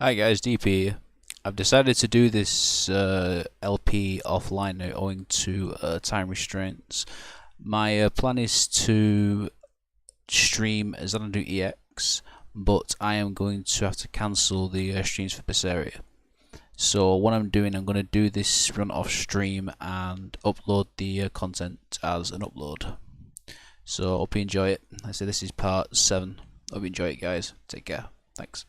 Hi guys, DP here. I've decided to do this LP offline now owing to time restraints. My plan is to stream Xanadu EX, but I am going to have to cancel the streams for Berseria. So what I'm doing, I'm going to do this run off stream and upload the content as an upload. So hope you enjoy it. I say this is part 7. Hope you enjoy it, guys. Take care. Thanks.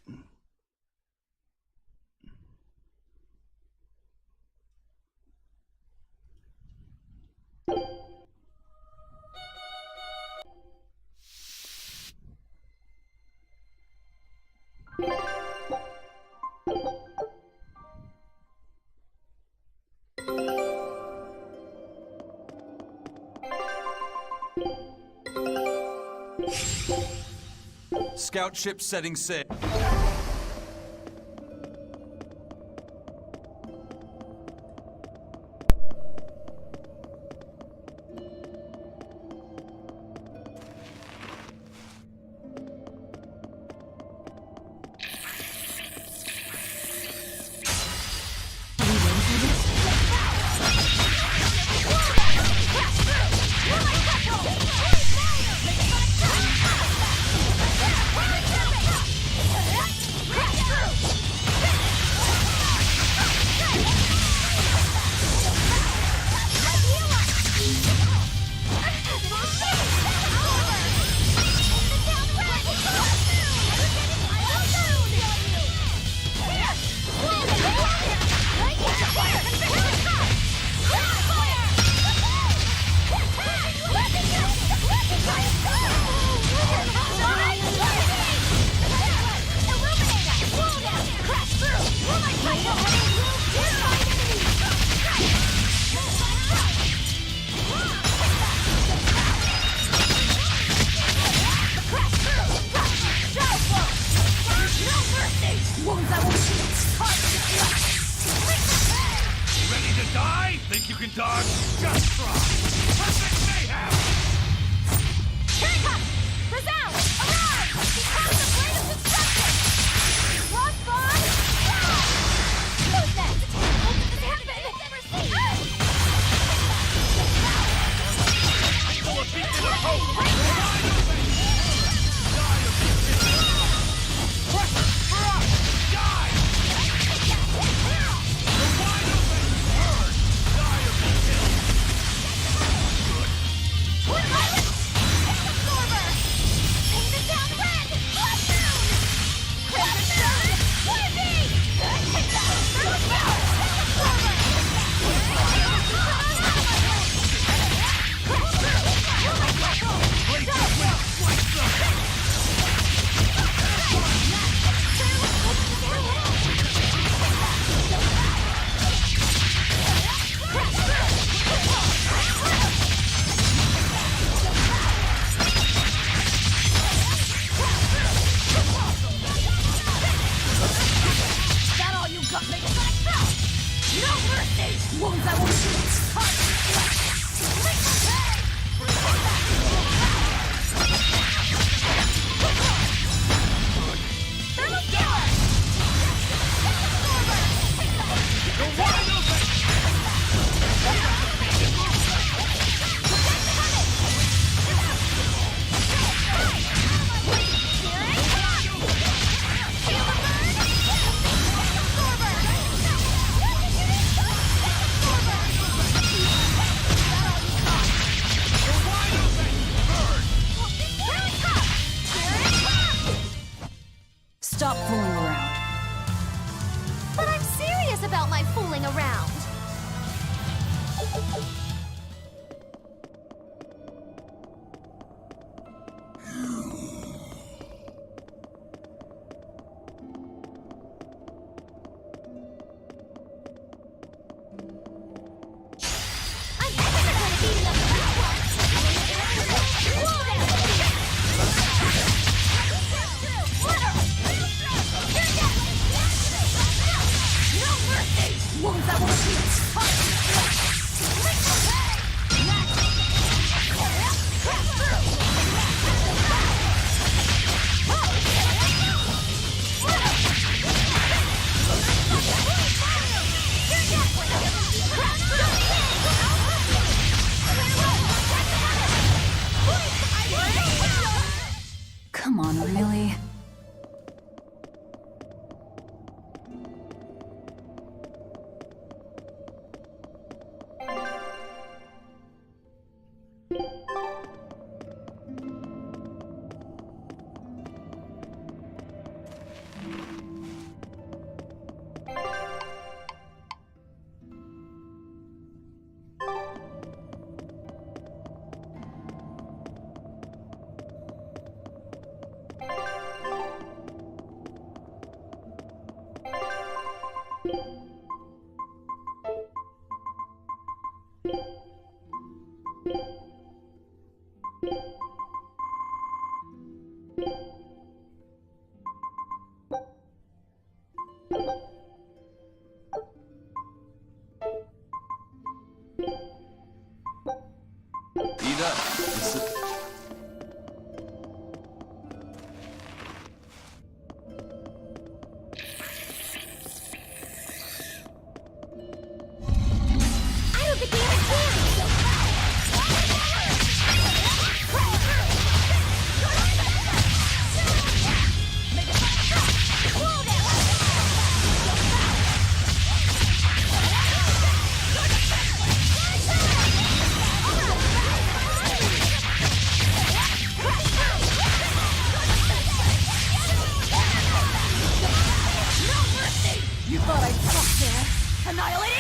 Scout ship setting sail. Ready to die? Think you can dodge? Just try! Perfect mayhem! Here it comes! Resound! Arise! Become the blade of destruction! Crossbone! Who's next? What just happened? Never seen! Full of people of hope! Wide open! Die of this Pressure for us! Die! The wide open! Burn! Die of this Wood pilot! Absorber! Paint it down red! Platoon! Crimson Stone! Woody! That all you got, make it like that! No mercy! Wounds I won't shoot! Heart Lick the pay! Thermal killer! The wide open! The wide open! Burn! Stop fooling around. But I'm serious about my fooling around. I'm extra good at beating up the bad ones. Slow down, no mercy! Wounds I won't heal! Lick the Eat up. I don't think we have a You thought I'd stop there? Annihilating?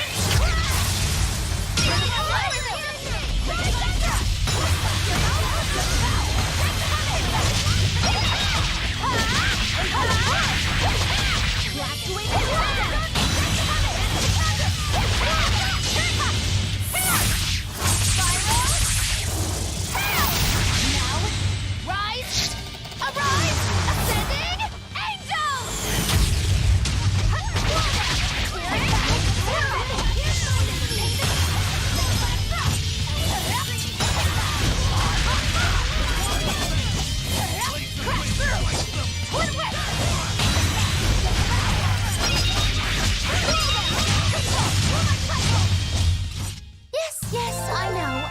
Yes, I know.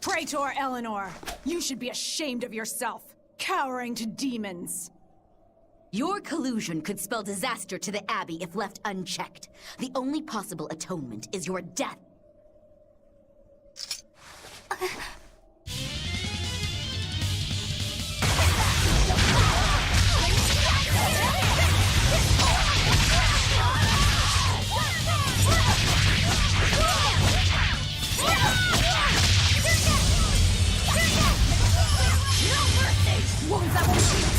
Praetor Eleanor, you should be ashamed of yourself, cowering to demons. Your collusion could spell disaster to the Abbey if left unchecked. The only possible atonement is your death. Wounds that will shield.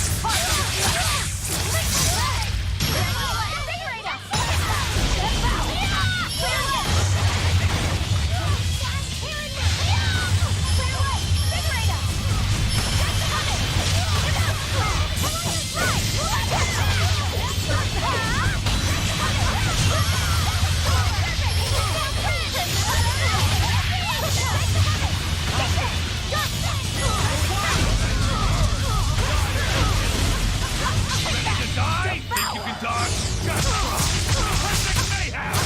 Die? Think you can dodge? Just perfect mayhem!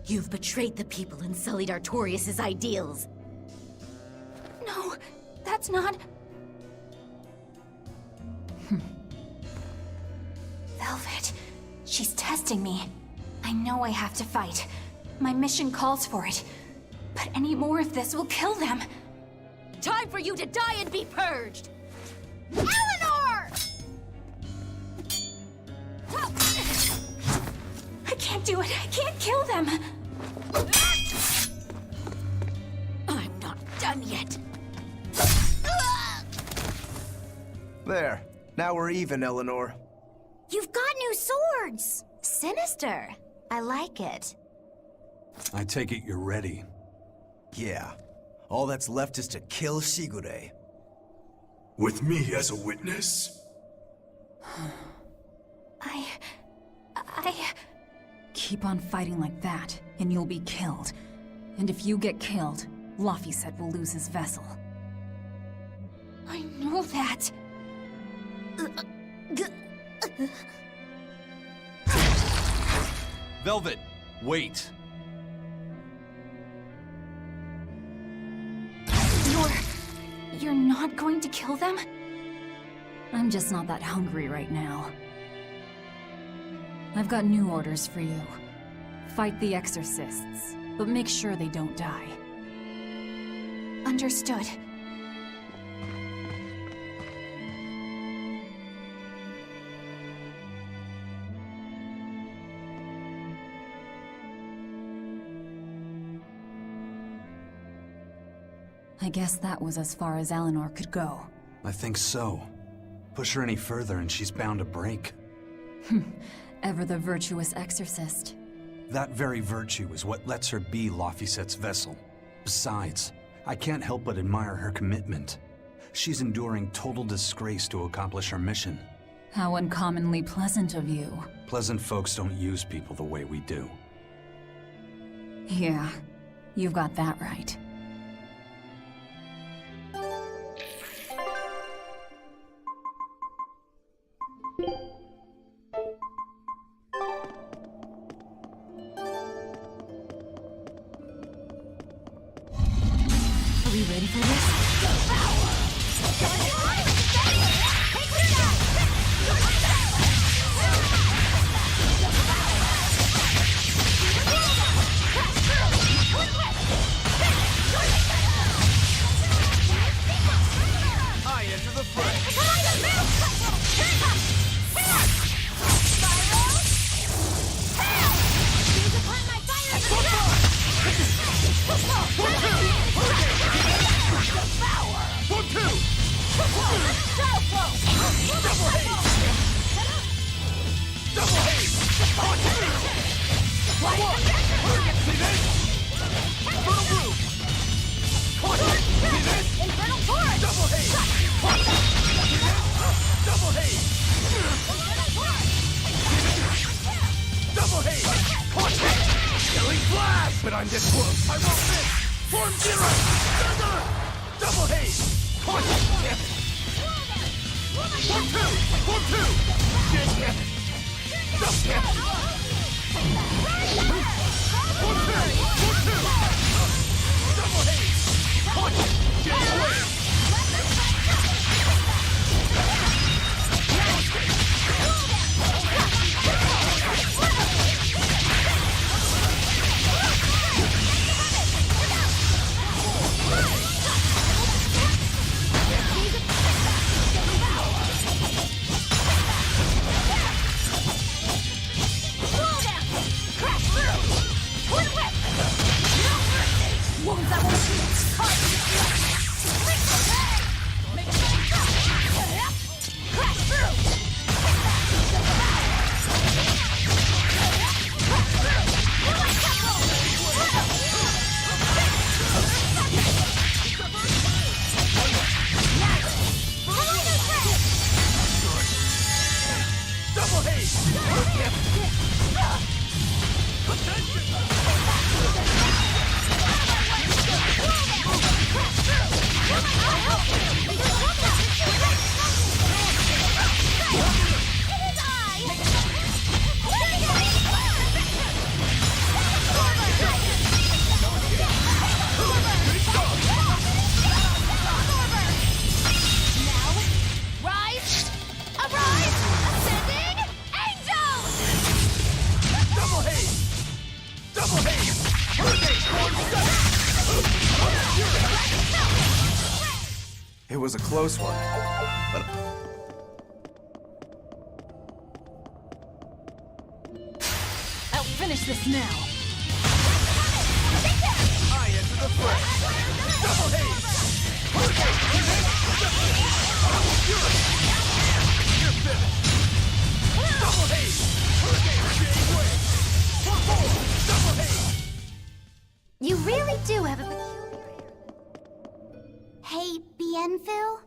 You've betrayed the people and sullied Artorias' ideals. No, that's not... Velvet, she's testing me. I know I have to fight. My mission calls for it. But any more of this will kill them. Time for you to die and be purged! Eleanor! I can't do it. I can't kill them. I'm not done yet. There. Now we're even, Eleanor. You've got new swords. Sinister. I like it. I take it you're ready. Yeah. All that's left is to kill Shigure. With me as a witness? I... Keep on fighting like that, and you'll be killed. And if you get killed, Laphicet will lose his vessel. I know that. Velvet, wait. You're not going to kill them? I'm just not that hungry right now. I've got new orders for you. Fight the exorcists, but make sure they don't die. Understood. I guess that was as far as Eleanor could go. I think so. Push her any further and she's bound to break. Ever the virtuous exorcist. That very virtue is what lets her be Laphicet's vessel. Besides, I can't help but admire her commitment. She's enduring total disgrace to accomplish her mission. How uncommonly pleasant of you. Pleasant folks don't use people the way we do. Yeah, you've got that right. Are we ready for this? I enter the fray. But I'm this close. I won't miss. Form zero. Thunder. Double haze. Punch. Damn it. Form two. Form two. Damn it. Damn it. Form two. Form two. Double haze. Punch. Get away. It was a close one, but... I'll finish this now. I enter the fray. Double haze. You're finished. Double haze. Hurricane wave. Double haze. You really do have a peculiar... Hey, Bienfu?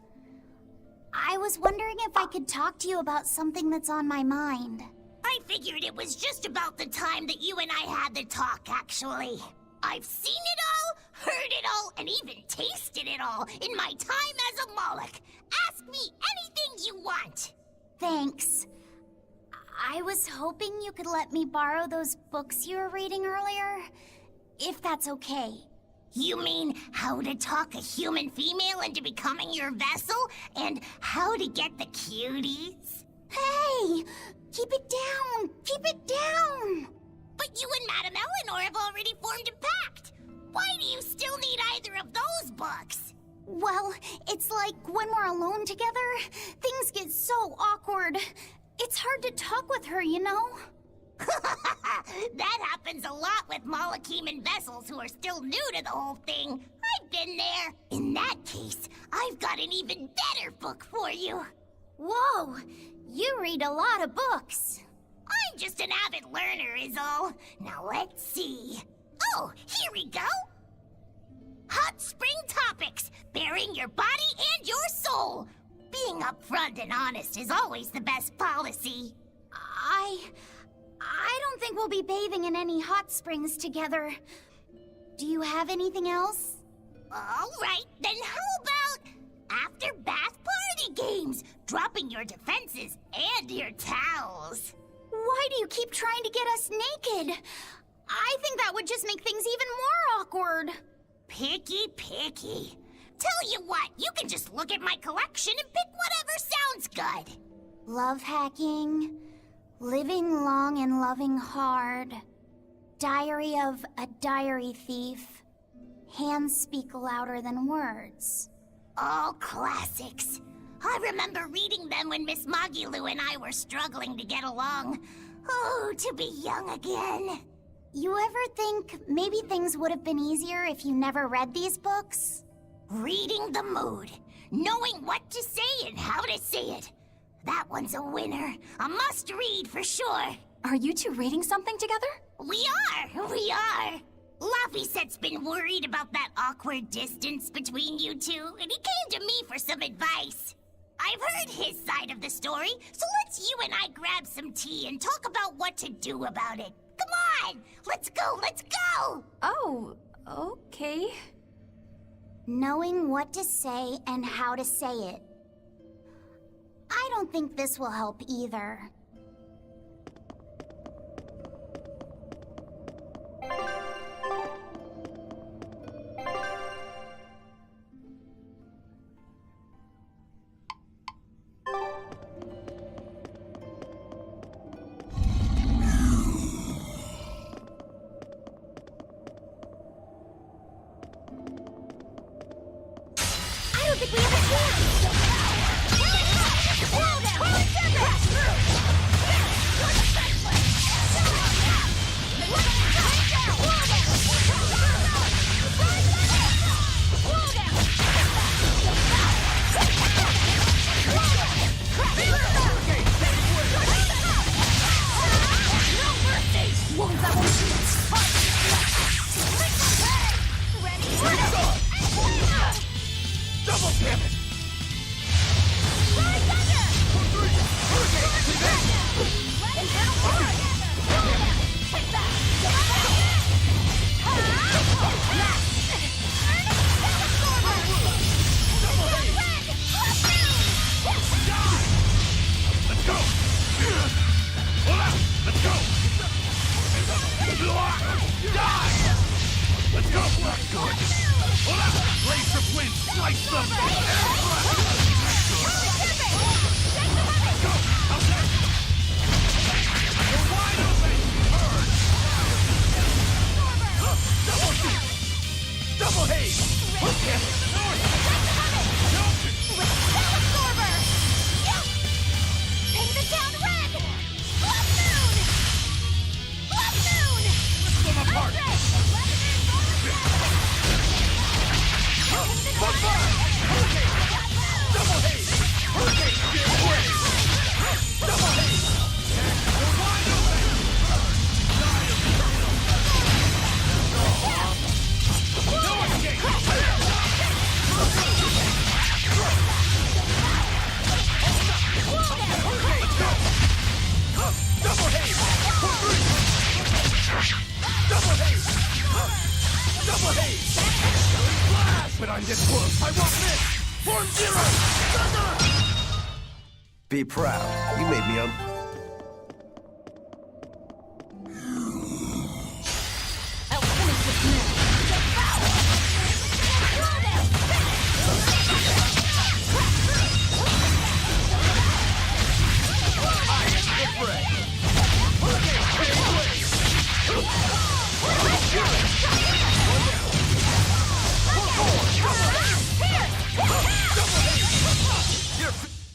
I was wondering if I could talk to you about something that's on my mind. I figured it was just about the time that you and I had the talk, actually. I've seen it all, heard it all, and even tasted it all in my time as a Moloch. Ask me anything you want. Thanks. I was hoping you could let me borrow those books you were reading earlier, if that's okay. You mean how to talk a human female into becoming your vessel, and how to get the cuties? Hey! Keep it down! Keep it down! But you and Madame Eleanor have already formed a pact. Why do you still need either of those books? Well, it's like when we're alone together, things get so awkward. It's hard to talk with her, you know? That happens a lot with Malachiman vessels who are still new to the whole thing. I've been there. In that case, I've got an even better book for you. Whoa! You read a lot of books. I'm just an avid learner is all. Now let's see. Oh, here we go. Hot Spring Topics, bearing your body and your soul. Being upfront and honest is always the best policy. I don't think we'll be bathing in any hot springs together. Do you have anything else? All right, then how about after bath party games, dropping your defenses and your towels? Why do you keep trying to get us naked? I think that would just make things even more awkward. Picky. Tell you what, you can just look at my collection and pick whatever sounds good. Love hacking, living long and loving hard, diary of a diary thief, hands speak louder than words. All classics. I remember reading them when Miss Magilu and I were struggling to get along. Oh, to be young again. You ever think maybe things would have been easier if you never read these books? Reading the mood, knowing what to say and how to say it. That one's a winner. A must-read for sure. Are you two reading something together? We are. Laffyset's been worried about that awkward distance between you two, and he came to me for some advice. I've heard his side of the story, so let's you and I grab some tea and talk about what to do about it. Come on! Let's go! Oh, okay. Knowing what to say and how to say it. I don't think this will help either. I don't think we have a chance! Double damage! Let's go! Let's go! Die! Let's go! Good. Blaze of wind, slice them! Go! Out there! You're wide open! Turn! Double shoot! Double haze! Okay. Paint the town red! Blood moon! Blood moon! Rip them apart! Bonfire! Hurricane! Double haze! Hurricane! Blaze! Double haze! You're wide open! Die of no escape! Let's go! Double haze! Double haze! Double haze! Blast! But I'm this close! I won't miss! Form zero! Thunder! Be proud. You made me I'll finish this now.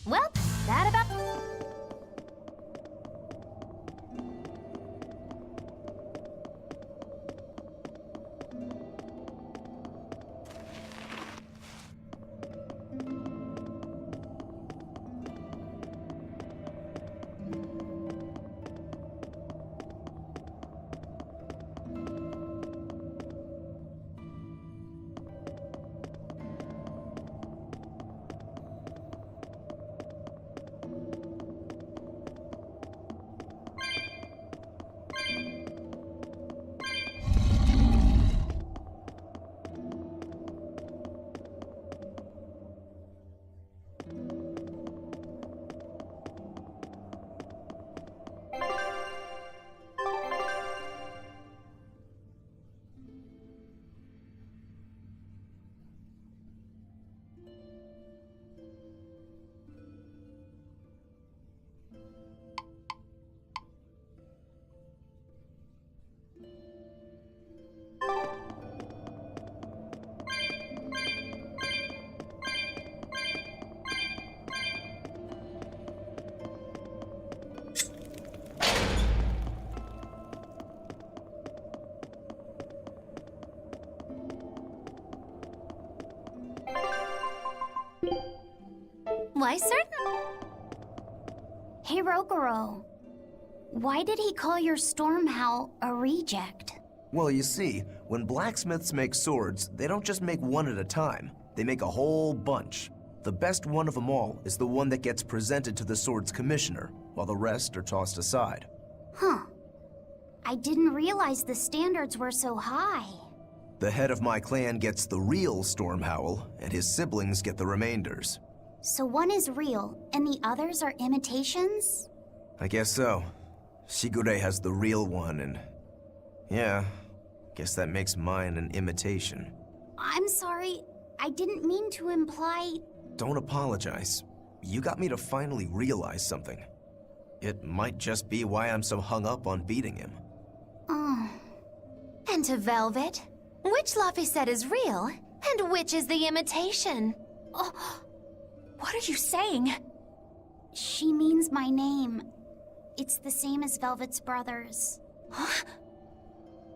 Well, that about... Why, certain. Hey, Rogoro. Why did he call your Storm Howl a reject? Well, you see, when blacksmiths make swords, they don't just make one at a time. They make a whole bunch. The best one of them all is the one that gets presented to the sword's commissioner, while the rest are tossed aside. Huh. I didn't realize the standards were so high. The head of my clan gets the real Storm Howl, and his siblings get the remainders. So one is real, and the others are imitations? I guess so. Shigure has the real one, and... yeah, guess that makes mine an imitation. I'm sorry, I didn't mean to imply... Don't apologize. You got me to finally realize something. It might just be why I'm so hung up on beating him. Oh. And to Velvet, which Laphicet is real, and which is the imitation? Oh, what are you saying? She means my name. It's the same as Velvet's brothers. Huh?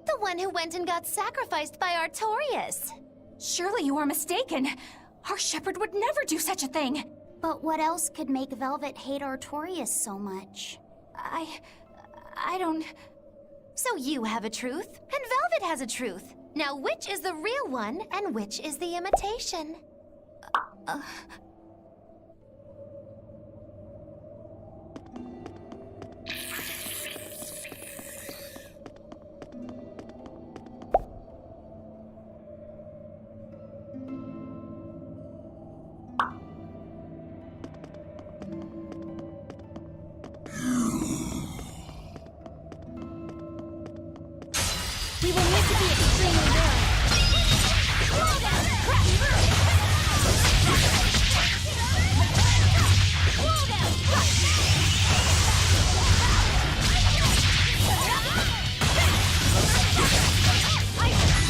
The one who went and got sacrificed by Artorias. Surely you are mistaken. Our shepherd would never do such a thing. But what else could make Velvet hate Artorias so much? I don't... So you have a truth, and Velvet has a truth. Now which is the real one, and which is the imitation? We will need to be extremely wary.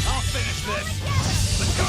I'll finish this. Let's go.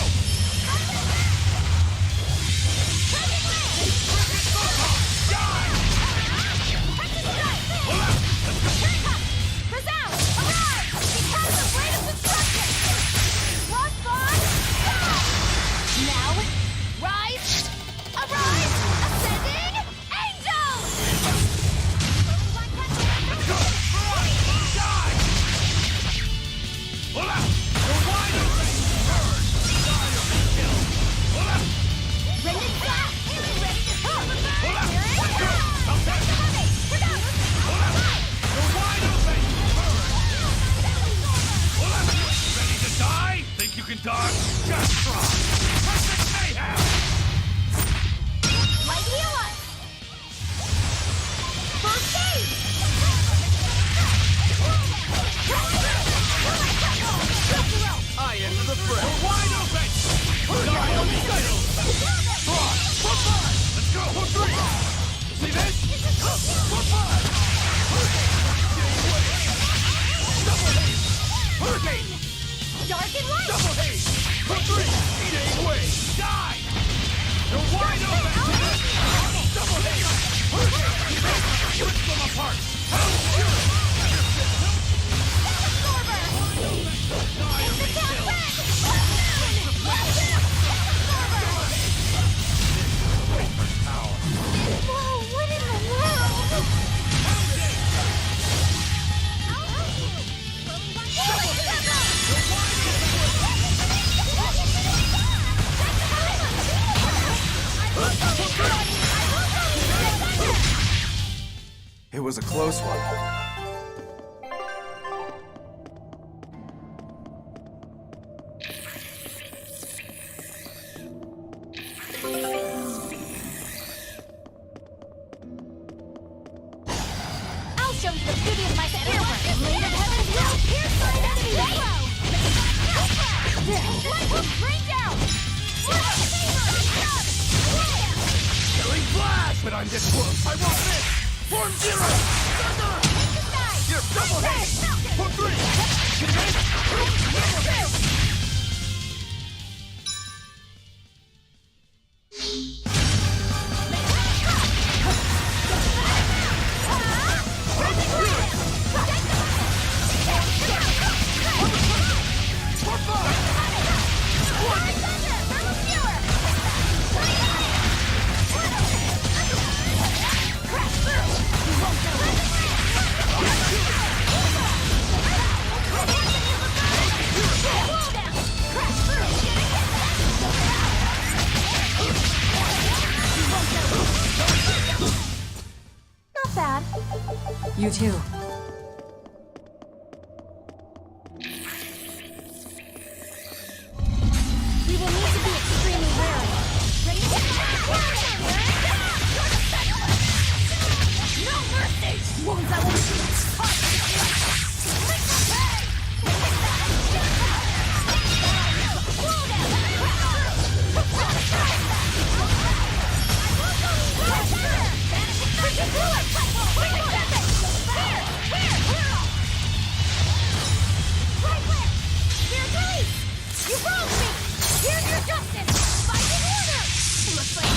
It was a close one. I'll show you the beauty of my spear work. Blade of Heaven's will pierce my enemy arrow. Rain down. Killing blast! But I'm this close. I won't miss. Form zero. Thunder. Here, double haste. Form three. You too. We will need to be extremely wary. Ready? No mercy! Wounds that will You broke me! Here's your justice! Fight in order! Looks like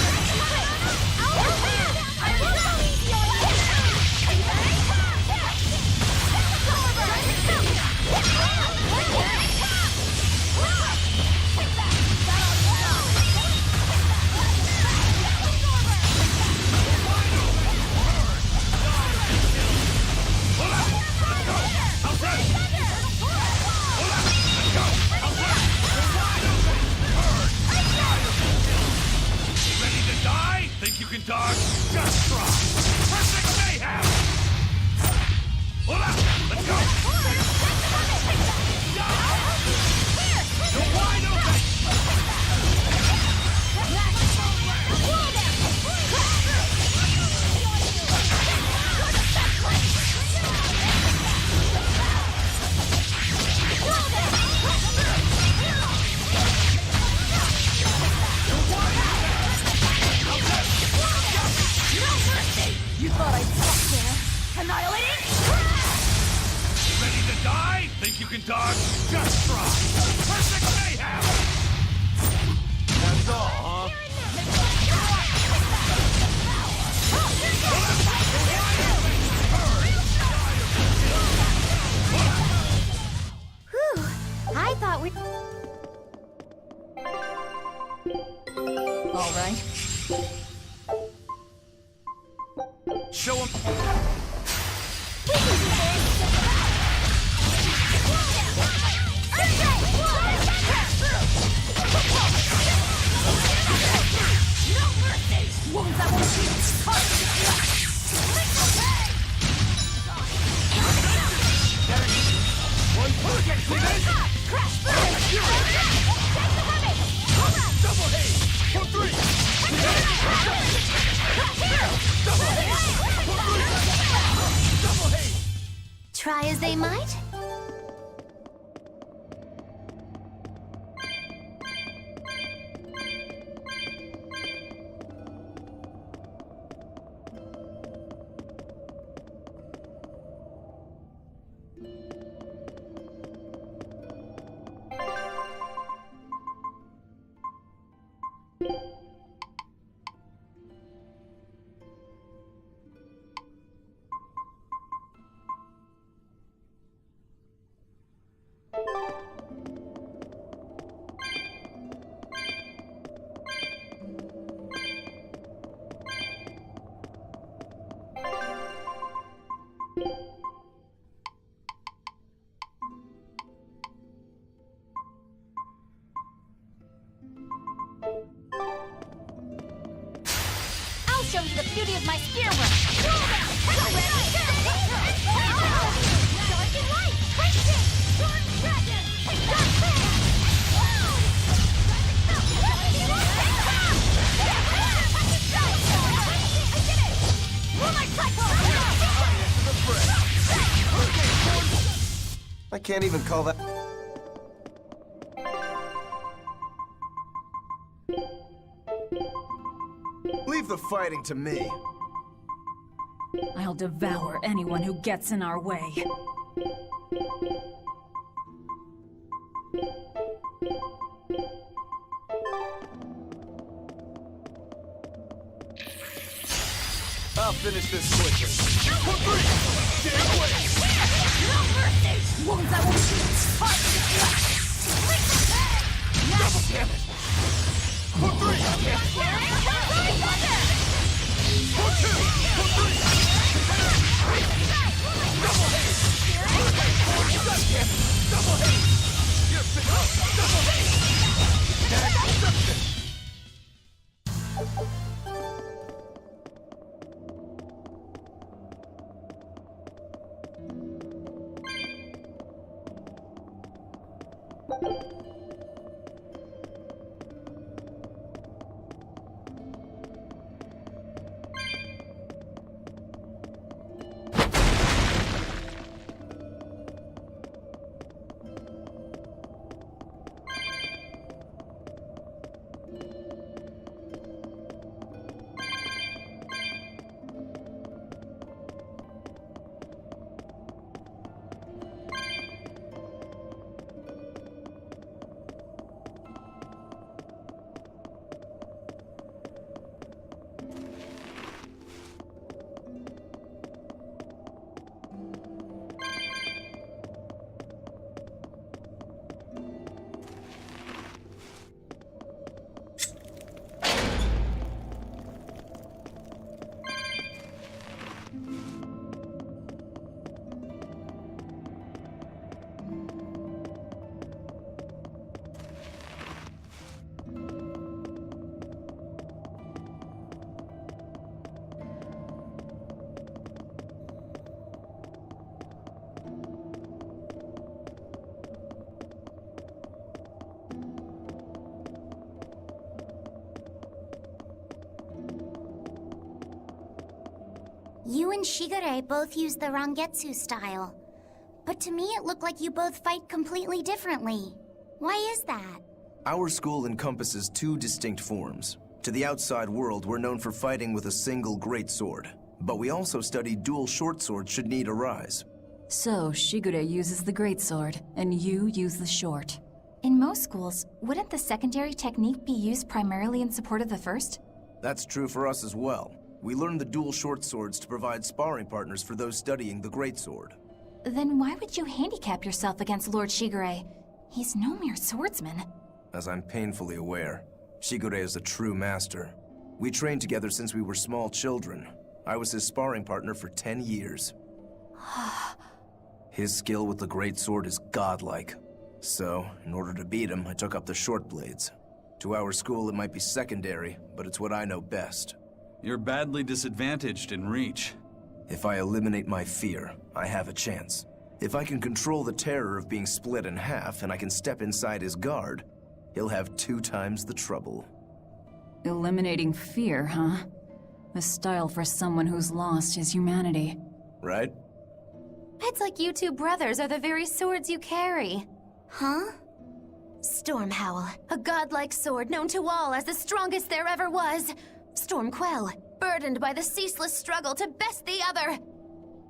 I'll prepare! I will go easy on you! Ready to die? Think you can dodge? Just try! Perfect mayhem! Hold up! Let's go! You're wide open! You thought I'd stop there? Annihilating? Ready to die? Think you can dodge? Just try! Perfect mayhem! That's all, huh? Whew! I thought we... All right. Show him. We can do this! No mercy! Wounds that will heal! One target, see this? Crash burn! Take the weapon! Hold on! Double haze! For three! Double haze! Double haze! Try as they might? I'll show you the beauty of my spear work! Dark and light! Crimson! Storm dragon! Dark fan! I did it! Moonlight cyclone! I can't even call that... Leave the fighting to me. I'll devour anyone who gets in our way. I'll finish this quickly. For three! Stay away! No mercy! Wounds that will heal! Double damn it! For three! For two! For three! Double haze! God damn it! Double haze! You're finished! Double haze! That's something! You and Shigure both use the Rangetsu style. But to me it looked like you both fight completely differently. Why is that? Our school encompasses two distinct forms. To the outside world, we're known for fighting with a single greatsword. But we also study dual short swords should need arise. So, Shigure uses the greatsword, and you use the short. In most schools, wouldn't the secondary technique be used primarily in support of the first? That's true for us as well. We learn the dual short swords to provide sparring partners for those studying the greatsword. Then why would you handicap yourself against Lord Shigure? He's no mere swordsman. As I'm painfully aware, Shigure is a true master. We trained together since we were small children. I was his sparring partner for 10 years. His skill with the greatsword is godlike. So, in order to beat him, I took up the short blades. To our school, it might be secondary, but it's what I know best. You're badly disadvantaged in reach. If I eliminate my fear, I have a chance. If I can control the terror of being split in half and I can step inside his guard, he'll have 2 times the trouble. Eliminating fear, huh? A style for someone who's lost his humanity. Right? It's like you two brothers are the very swords you carry. Huh? Stormhowl, a godlike sword known to all as the strongest there ever was. Stormquell, burdened by the ceaseless struggle to best the other.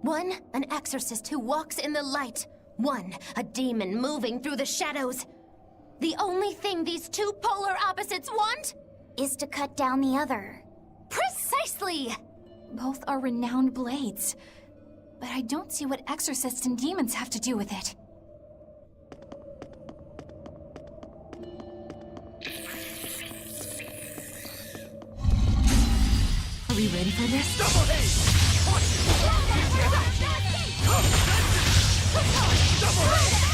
One, an exorcist who walks in the light. One, a demon moving through the shadows. The only thing these two polar opposites want Is to cut down the other. Precisely! Both are renowned blades. But I don't see what exorcists and demons have to do with it. Are we ready for this? Double haste! Double haste!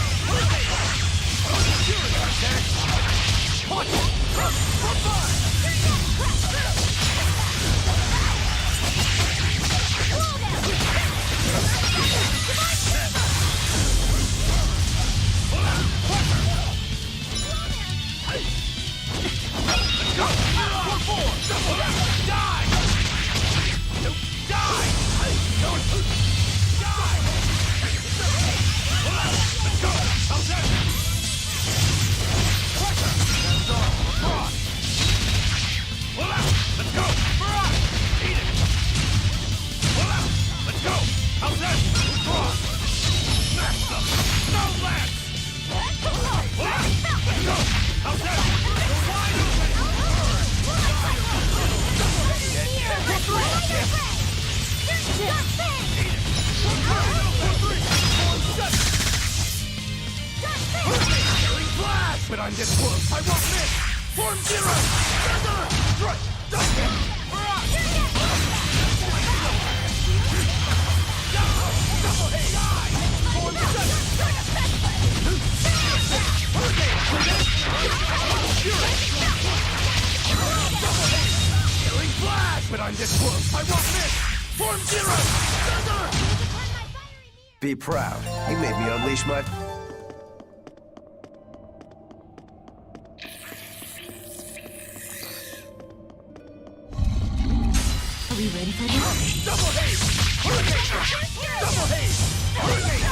But I'm this close. I won't miss. Form zero. Killing flash. But I'm this close. I won't miss. Form zero. Be proud. You made me unleash my... Are we ready for this? Double haste. Hurricane. Double haste. Hurricane.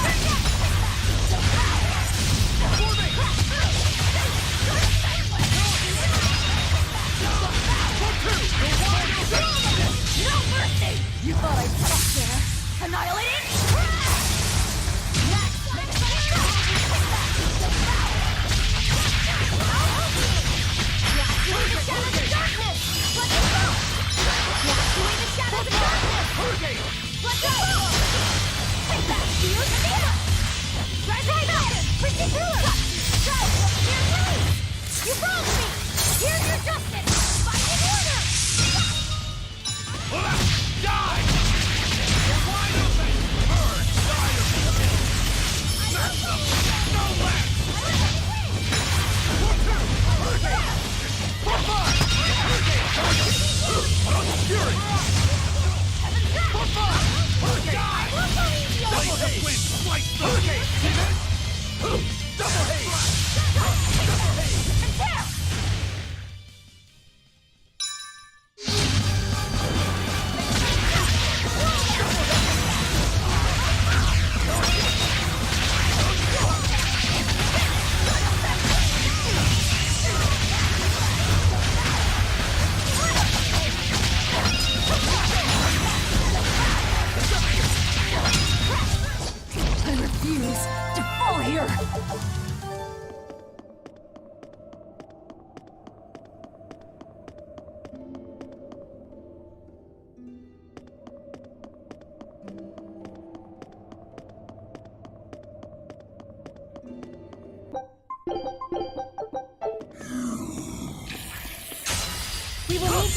No mercy! You thought I'd stop there? Annihilating? Hurricane. Let's go! Take that, shield!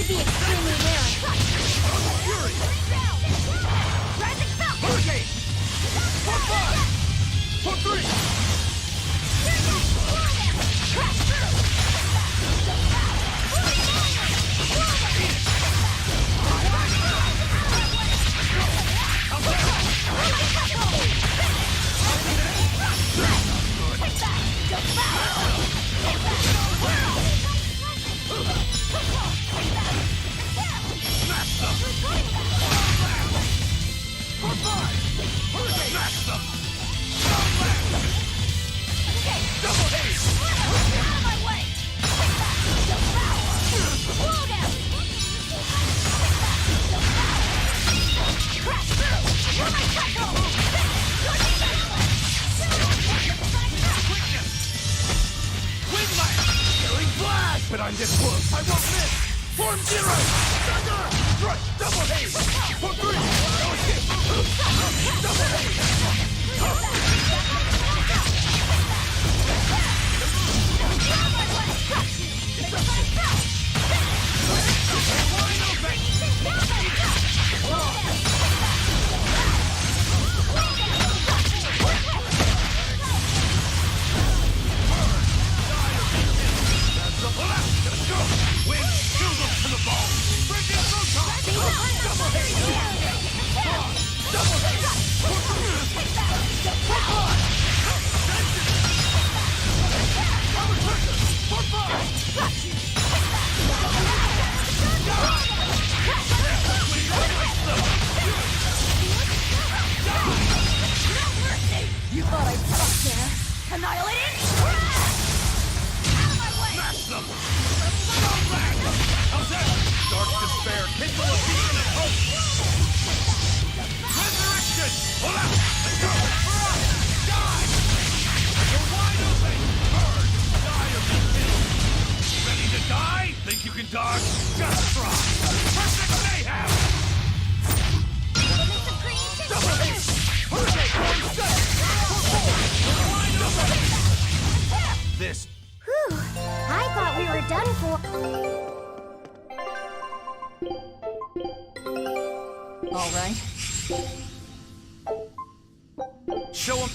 to be extremely rare. Rising Falcon! Hurricane! For 5! For 3! Crash through! But I'm this close. I won't miss. Form 0. Dagger. Right. Double haste. For 3. No escape. Double haste. You thought I'd stop there? Annihilating! Out of my way! Smash them. How's that? Dark despair. Kindle a beacon of hope. Resurrection. Hold out. Let's go. Die. You're wide open. Burn. Die or be killed. Ready to die? Think you can dodge? Just try. Perfect mayhem. Elements of creation! Double haste. Hurricane. Form 7. Wide open. This. Whew! I thought we were done for. All right. Show him.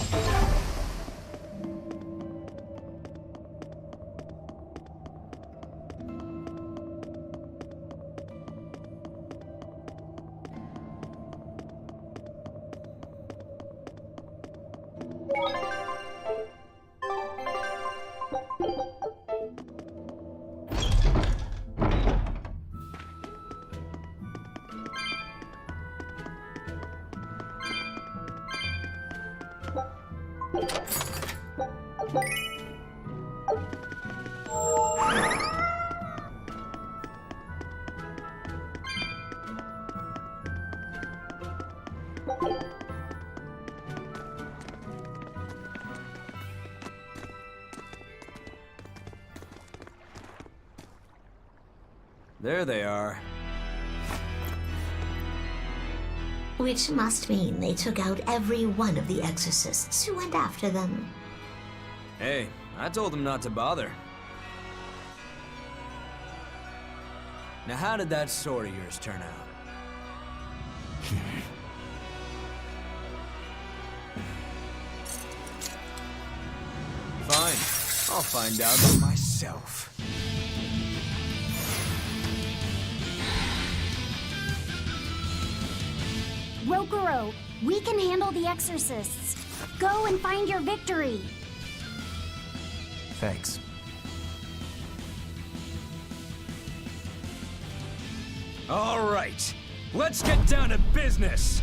There they are. Which must mean they took out every one of the exorcists who went after them. Hey, I told them not to bother. Now how did that sword of yours turn out? Fine, I'll find out for myself. Rokuro, we can handle the exorcists. Go and find your victory. Thanks. All right, let's get down to business.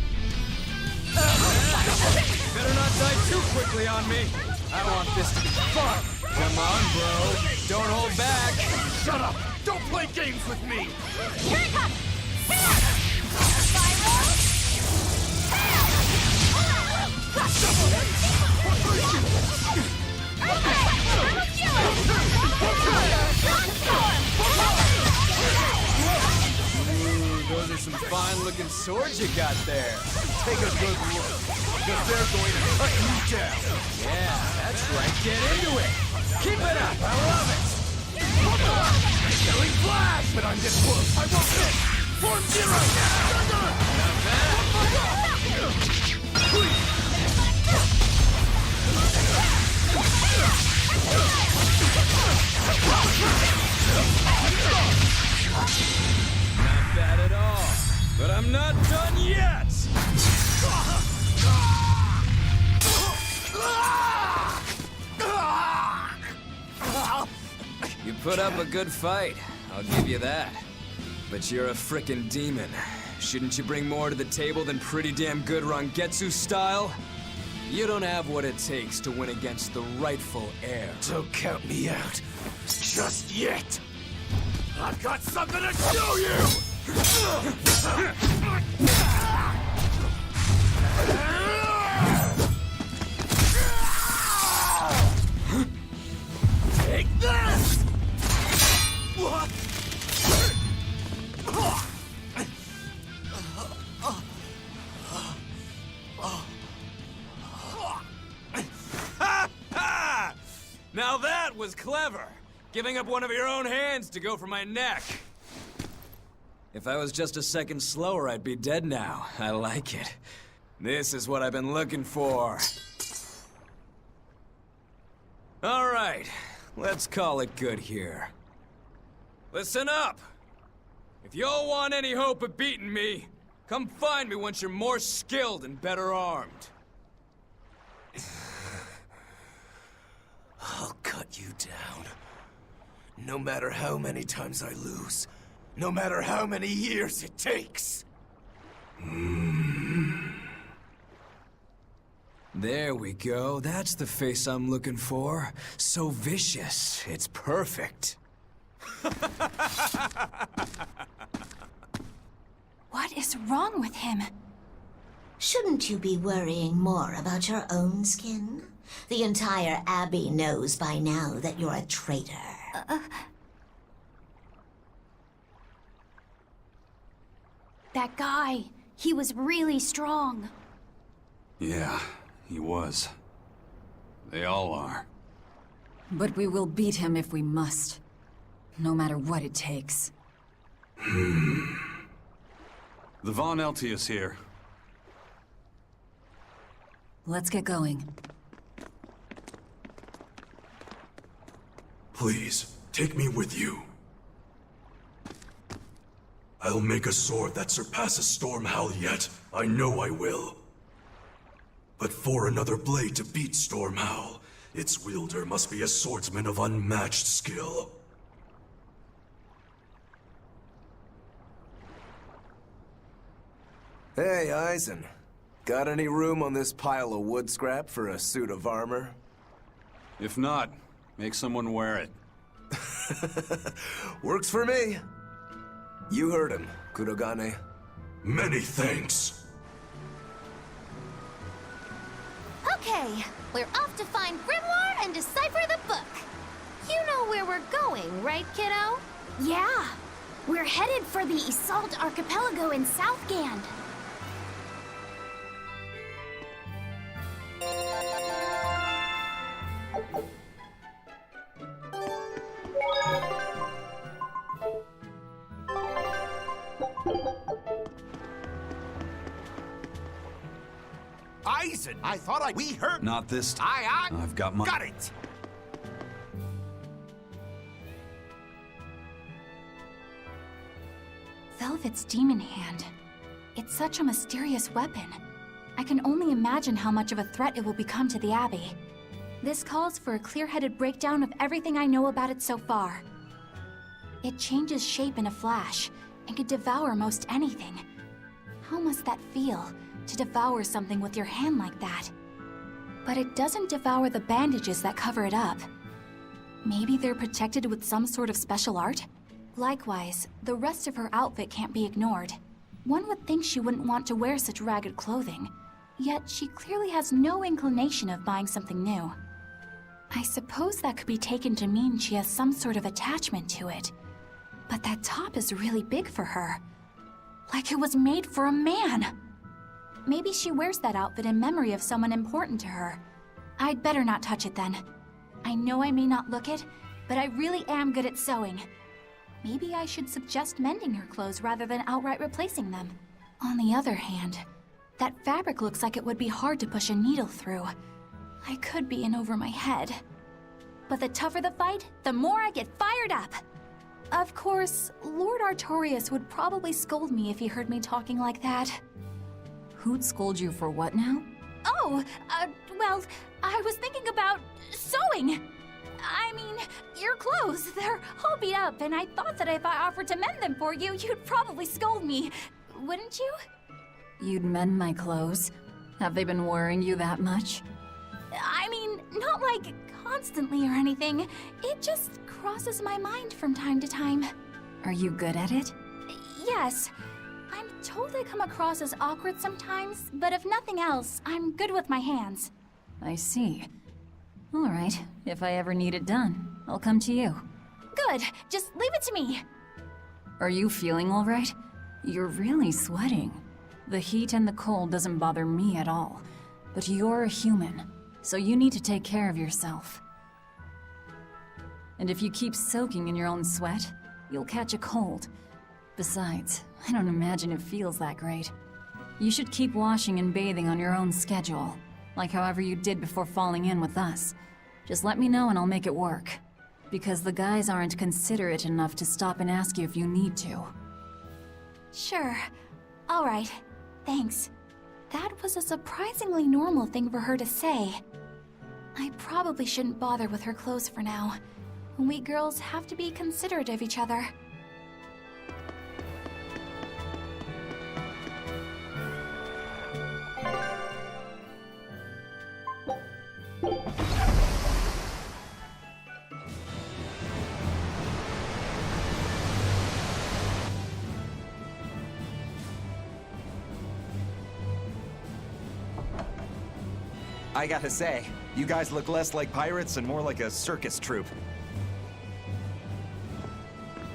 Better not die too quickly on me. I want this to be fun. Come on, bro. Don't hold back. Shut up! Don't play games with me! Here it comes! Spiral! Those are some fine-looking swords you got there. Take a good look, because they're going to cut you down! Yeah, that's right. Get into it. Keep it up. I love it. Killing flash! But I'm this close. I won't miss! Form zero! Not bad at all. But I'm not done yet! You put up a good fight, I'll give you that. But you're a frickin' demon. Shouldn't you bring more to the table than pretty damn good Rangetsu style? You don't have what it takes to win against the rightful heir. Don't count me out. Just yet. I've got something to show you! Take this! What? Now that was clever! Giving up one of your own hands to go for my neck. If I was just a second slower, I'd be dead now. I like it. This is what I've been looking for. All right, let's call it good here. Listen up! If y'all want any hope of beating me, come find me once you're more skilled and better armed. I'll cut you down. No matter how many times I lose. No matter how many years it takes. There we go. That's the face I'm looking for. So vicious. It's perfect. What is wrong with him? Shouldn't you be worrying more about your own skin? The entire Abbey knows by now that you're a traitor. That guy, he was really strong. Yeah, he was. They all are. But we will beat him if we must. No matter what it takes. The Von Eltius here. Let's get going. Please, take me with you. I'll make a sword that surpasses Stormhowl yet. I know I will. But for another blade to beat Stormhowl, its wielder must be a swordsman of unmatched skill. Hey, Eisen. Got any room on this pile of wood scrap for a suit of armor? If not, make someone wear it. Works for me. You heard him, Kurogane. Many thanks. Okay, we're off to find Grimoire and decipher the book. You know where we're going, right, kiddo? Yeah. We're headed for the Isolde Archipelago in Southgand. Eisen, I thought we heard. Not this time. Aye. I've got my... Got it. Velvet's demon hand. It's such a mysterious weapon. I can only imagine how much of a threat it will become to the Abbey. This calls for a clear-headed breakdown of everything I know about it so far. It changes shape in a flash, and could devour most anything. How must that feel, to devour something with your hand like that? But it doesn't devour the bandages that cover it up. Maybe they're protected with some sort of special art? Likewise, the rest of her outfit can't be ignored. One would think she wouldn't want to wear such ragged clothing, yet she clearly has no inclination of buying something new. I suppose that could be taken to mean she has some sort of attachment to it. But that top is really big for her. Like it was made for a man. Maybe she wears that outfit in memory of someone important to her. I'd better not touch it then. I know I may not look it, but I really am good at sewing. Maybe I should suggest mending her clothes rather than outright replacing them. On the other hand, that fabric looks like it would be hard to push a needle through. I could be in over my head. But the tougher the fight, the more I get fired up. Of course, Lord Artorias would probably scold me if he heard me talking like that. Who'd scold you for what now? Oh, well, I was thinking about sewing. I mean, your clothes, they're all beat up, and I thought that if I offered to mend them for you, you'd probably scold me. Wouldn't you? You'd mend my clothes? Have they been worrying you that much? I mean, not like constantly or anything. It just crosses my mind from time to time. Are you good at it? Yes. I'm told I come across as awkward sometimes, but if nothing else, I'm good with my hands. I see. All right, if I ever need it done, I'll come to you. Good, just leave it to me. Are you feeling all right? You're really sweating. The heat and the cold doesn't bother me at all. But you're a human, so you need to take care of yourself. And if you keep soaking in your own sweat, you'll catch a cold. Besides, I don't imagine it feels that great. You should keep washing and bathing on your own schedule, like however you did before falling in with us. Just let me know and I'll make it work. Because the guys aren't considerate enough to stop and ask you if you need to. Sure. All right. Thanks. That was a surprisingly normal thing for her to say. I probably shouldn't bother with her clothes for now. We girls have to be considerate of each other. I gotta say, you guys look less like pirates and more like a circus troupe.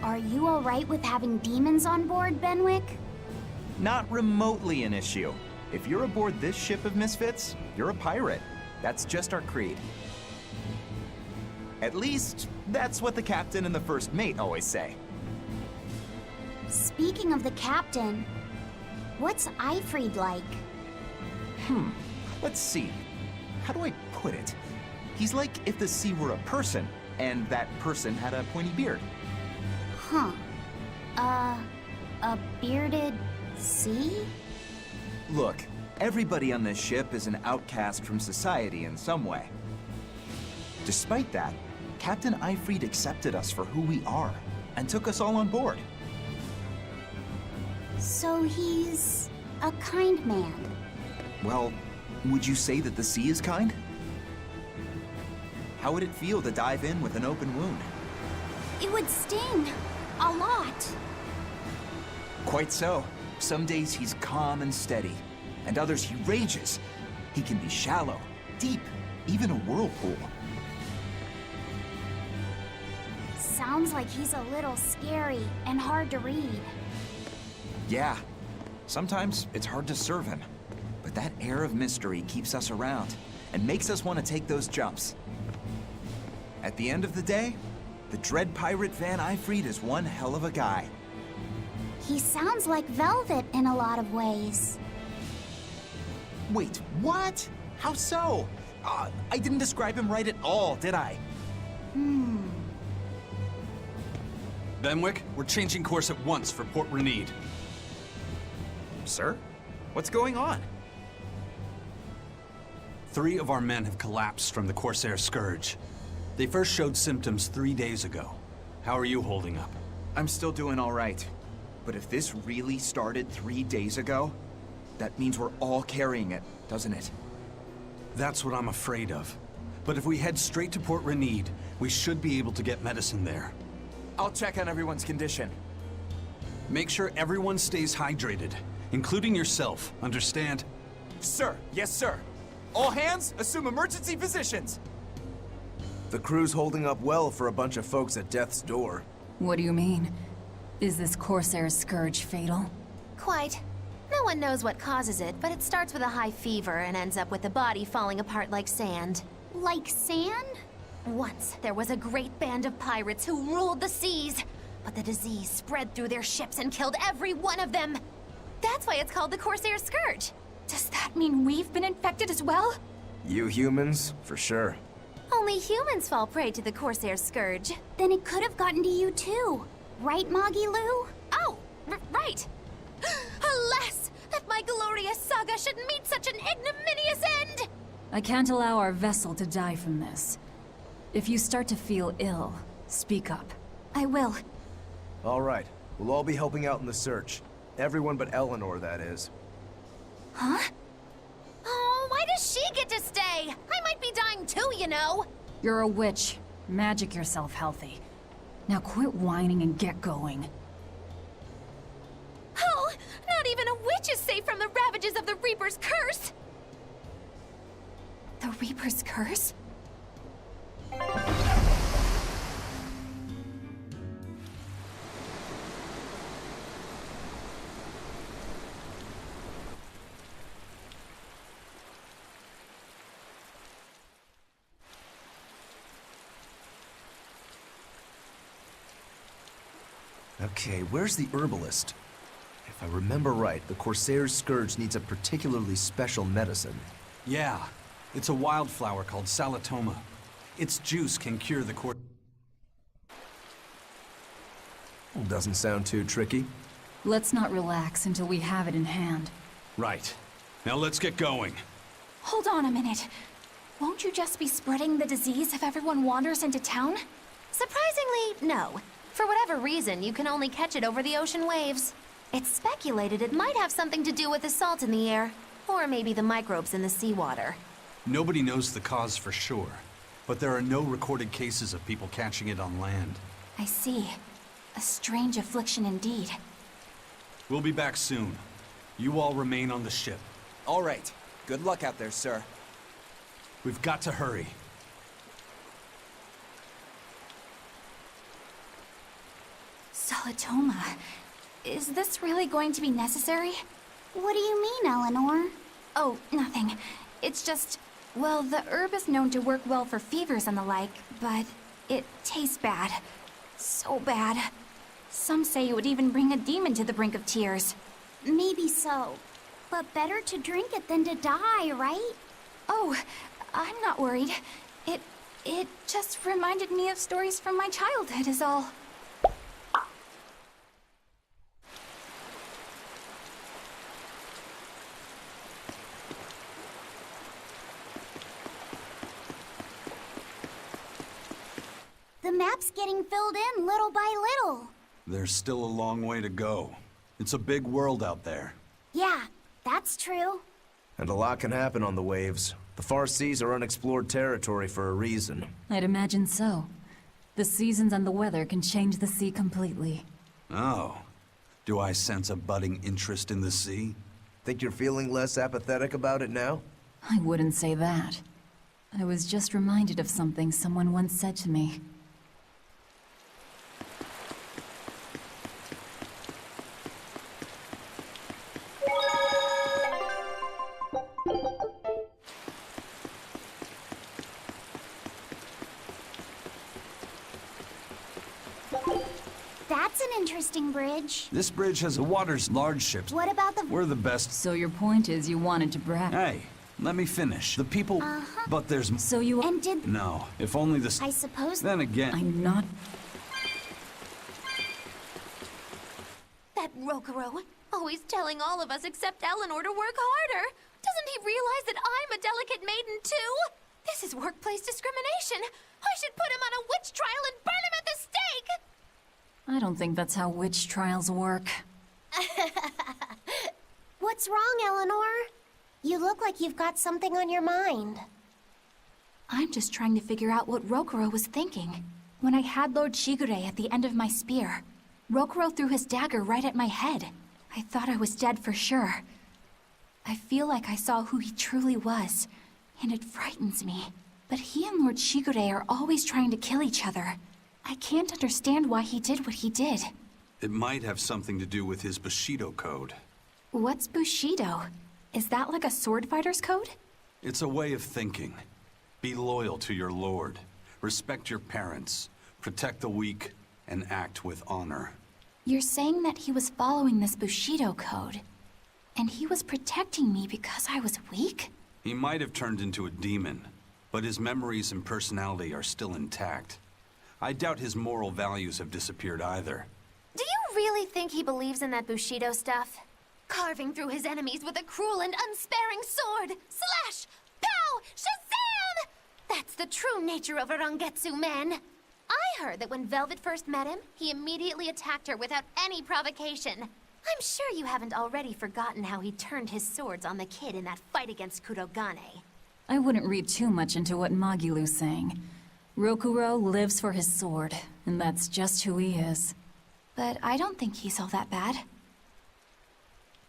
Are you alright with having demons on board, Benwick? Not remotely an issue. If you're aboard this ship of misfits, you're a pirate. That's just our creed. At least, that's what the captain and the first mate always say. Speaking of the captain, what's Eifried like? Let's see. How do I put it? He's like if the sea were a person, and that person had a pointy beard. Huh. A bearded sea? Look, everybody on this ship is an outcast from society in some way. Despite that, Captain Eifried accepted us for who we are, and took us all on board. So he's a kind man. Well, would you say that the sea is kind? How would it feel to dive in with an open wound? It would sting. A lot. Quite so. Some days he's calm and steady, and others he rages. He can be shallow, deep, even a whirlpool. Sounds like he's a little scary and hard to read. Yeah, sometimes it's hard to serve him. But that air of mystery keeps us around, and makes us want to take those jumps. At the end of the day, the dread pirate Van Eifried is one hell of a guy. He sounds like Velvet in a lot of ways. Wait, what? How so? I didn't describe him right at all, did I? Benwick, we're changing course at once for Port Renede. Sir? What's going on? 3 of our men have collapsed from the Corsair Scourge. They first showed symptoms 3 days ago. How are you holding up? I'm still doing all right. But if this really started 3 days ago, that means we're all carrying it, doesn't it? That's what I'm afraid of. But if we head straight to Port Renede, we should be able to get medicine there. I'll check on everyone's condition. Make sure everyone stays hydrated, including yourself, understand? Sir, yes sir. All hands, assume emergency positions. The crew's holding up well for a bunch of folks at death's door. What do you mean? Is this Corsair's scourge fatal? Quite. No one knows what causes it, but it starts with a high fever and ends up with the body falling apart like sand. Like sand? Once, there was a great band of pirates who ruled the seas. But the disease spread through their ships and killed every one of them. That's why it's called the Corsair Scourge. Does that mean we've been infected as well? You humans, for sure. Only humans fall prey to the Corsair Scourge. Then it could have gotten to you too. Right, Moggy Lou? Oh, right. Alas, that my glorious saga should meet such an ignominious end! I can't allow our vessel to die from this. If you start to feel ill, speak up. I will. All right, we'll all be helping out in the search. Everyone but Eleanor, that is. Huh? Oh, why does she get to stay? I might be dying too, you know. You're a witch. Magic yourself healthy. Now quit whining and get going. Oh, not even a witch is safe from the ravages of the Reaper's curse! The Reaper's curse? Okay, where's the herbalist? If I remember right, the Corsair's Scourge needs a particularly special medicine. Yeah, it's a wildflower called Salatoma. Its juice can cure the Doesn't sound too tricky. Let's not relax until we have it in hand. Right. Now let's get going. Hold on a minute. Won't you just be spreading the disease if everyone wanders into town? Surprisingly, no. For whatever reason, you can only catch it over the ocean waves. It's speculated it might have something to do with the salt in the air, or maybe the microbes in the seawater. Nobody knows the cause for sure, but there are no recorded cases of people catching it on land. I see. A strange affliction indeed. We'll be back soon. You all remain on the ship. All right. Good luck out there, sir. We've got to hurry. Salatoma. Is this really going to be necessary? What do you mean, Eleanor? Oh, nothing. It's just, well, the herb is known to work well for fevers and the like, but it tastes bad. So bad. Some say it would even bring a demon to the brink of tears. Maybe so. But better to drink it than to die, right? Oh, I'm not worried. It just reminded me of stories from my childhood is all. The map's getting filled in little by little. There's still a long way to go. It's a big world out there. Yeah, that's true. And a lot can happen on the waves. The far seas are unexplored territory for a reason. I'd imagine so. The seasons and the weather can change the sea completely. Oh. Do I sense a budding interest in the sea? Think you're feeling less apathetic about it now? I wouldn't say that. I was just reminded of something someone once said to me. That's an interesting bridge. This bridge has the water's large ships. What about the... We're the best. So your point is you wanted to brag. Hey, let me finish. The people... But there's... So you... And did... No, if only the... I suppose... Then again... I'm not... That Rokuro, always telling all of us except Eleanor to work harder. Doesn't he realize that I'm a delicate maiden too? This is workplace discrimination. I should put him on a witch trial and burn him at the stake! I don't think that's how witch trials work. What's wrong, Eleanor? You look like you've got something on your mind. I'm just trying to figure out what Rokuro was thinking. When I had Lord Shigure at the end of my spear, Rokuro threw his dagger right at my head. I thought I was dead for sure. I feel like I saw who he truly was, and it frightens me. But he and Lord Shigure are always trying to kill each other. I can't understand why he did what he did. It might have something to do with his Bushido code. What's Bushido? Is that like a sword fighter's code? It's a way of thinking. Be loyal to your lord. Respect your parents. Protect the weak. and act with honor. You're saying that he was following this Bushido code, and he was protecting me because I was weak? He might have turned into a demon, but his memories and personality are still intact. I doubt his moral values have disappeared either. Do you really think he believes in that Bushido stuff? Carving through his enemies with a cruel and unsparing sword! Slash! Pow! Shazam! That's the true nature of a Rangetsu man. I heard that when Velvet first met him, he immediately attacked her without any provocation. I'm sure you haven't already forgotten how he turned his swords on the kid in that fight against Kurogane. I wouldn't read too much into what Magilu's saying. Rokuro lives for his sword, and that's just who he is. But I don't think he's all that bad.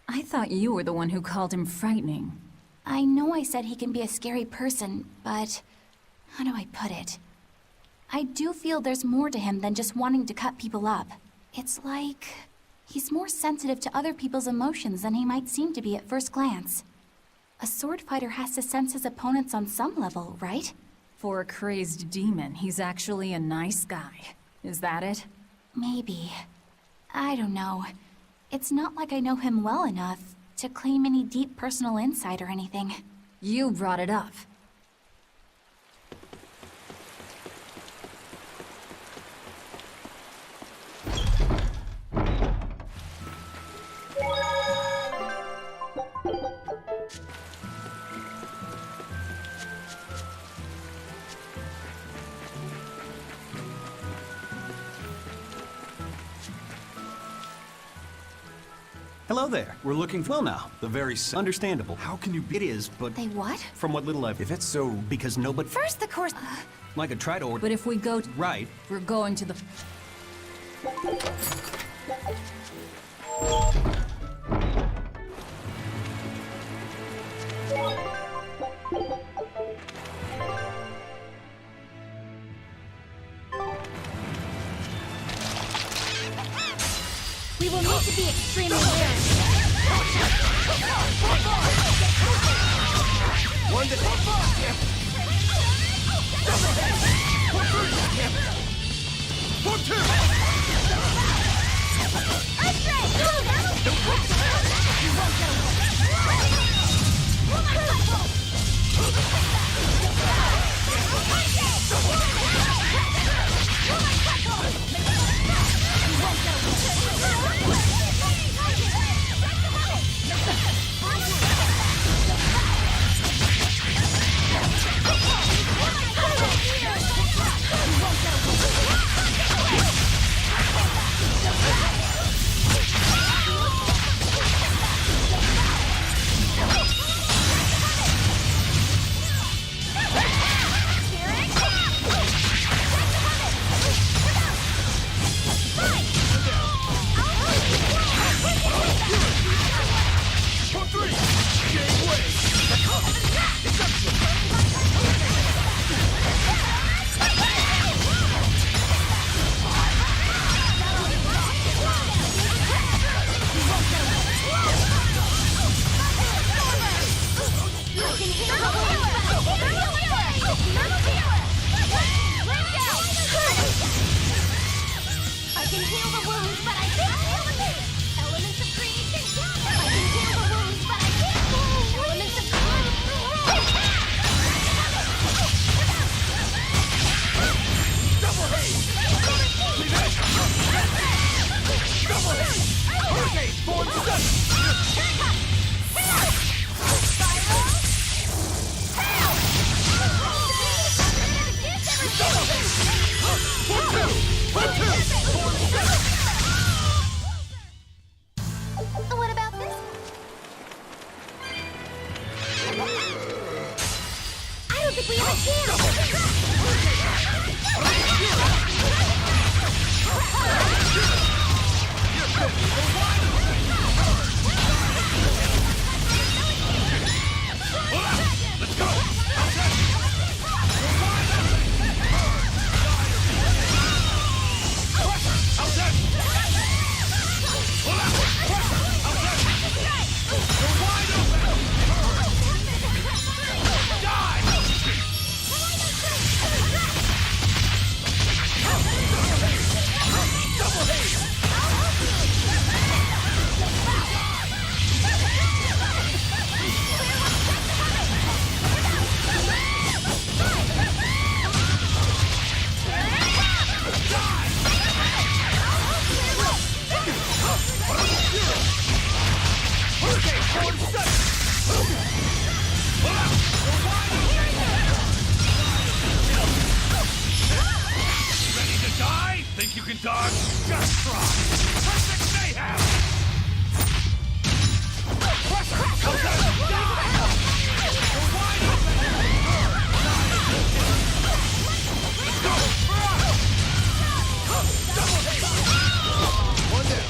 I thought you were the one who called him frightening. I know I said he can be a scary person, but how do I put it? I do feel there's more to him than just wanting to cut people up. It's like he's more sensitive to other people's emotions than he might seem to be at first glance. A sword fighter has to sense his opponents on some level, right? For a crazed demon, he's actually a nice guy. Is that it? Maybe. I don't know. It's not like I know him well enough to claim any deep personal insight or anything. You brought it up. Hello there. We're looking for... Well now, The very understandable. How can you be? It is, but They what? from what little I've... If it's so... Because nobody... First, the course. Like I tried to order... But if we go... Right. We're going to the... We will need to be extremely wary. One to For two! What about this? I don't think we have Let's go! Ready to die? Think you can dodge? Just try! Perfect mayhem! One down.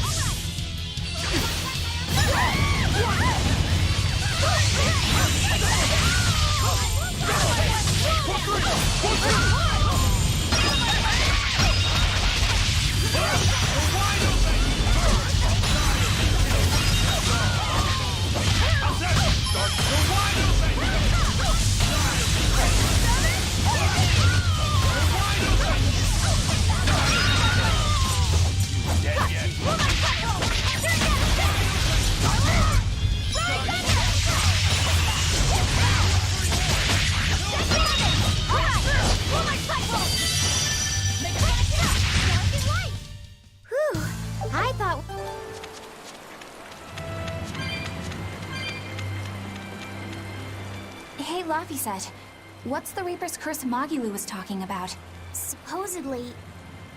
Whew, I thought... Hey, Laphicet. What's the Reaper's Curse Magilu was talking about? Supposedly,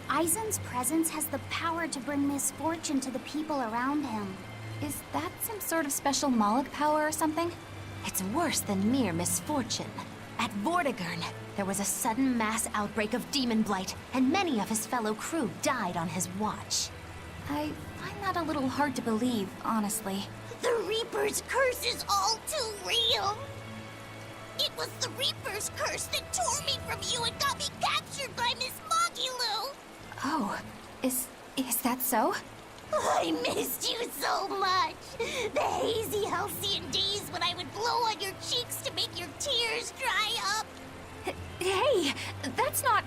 Aizen's presence has the power to bring misfortune to the people around him. Is that some sort of special Moloch power or something? It's worse than mere misfortune. At Vortigern, there was a sudden mass outbreak of demon blight, and many of his fellow crew died on his watch. I find that a little hard to believe, honestly. The Reaper's curse is all too real. It was the Reaper's curse that tore me from you and got me captured by Miss Magilu. Oh, is that so? I missed you so much. The hazy halcyon days when I would blow on your cheeks to make your tears dry up. Hey, that's not...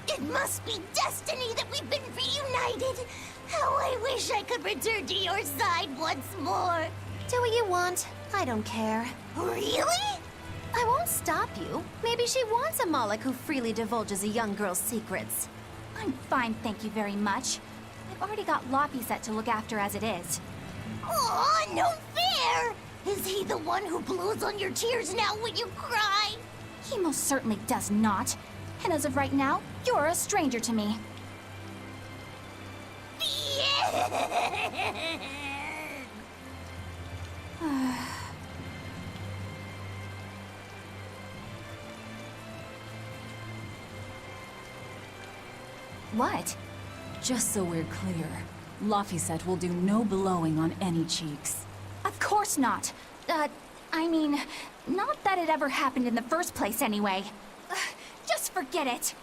It must be destiny that we've been reunited. How I wish I could return to your side once more. Do what you want. I don't care. Really? I won't stop you. Maybe she wants a Moloch who freely divulges a young girl's secrets. I'm fine, thank you very much. I've already got Laphicet to look after as it is. Aw, no fair! Is he the one who blows on your tears now when you cry? He most certainly does not. And as of right now, you're a stranger to me. What? Just so we're clear, Laphicet will do no blowing on any cheeks. Of course not. I mean, not that it ever happened in the first place anyway. Just forget it.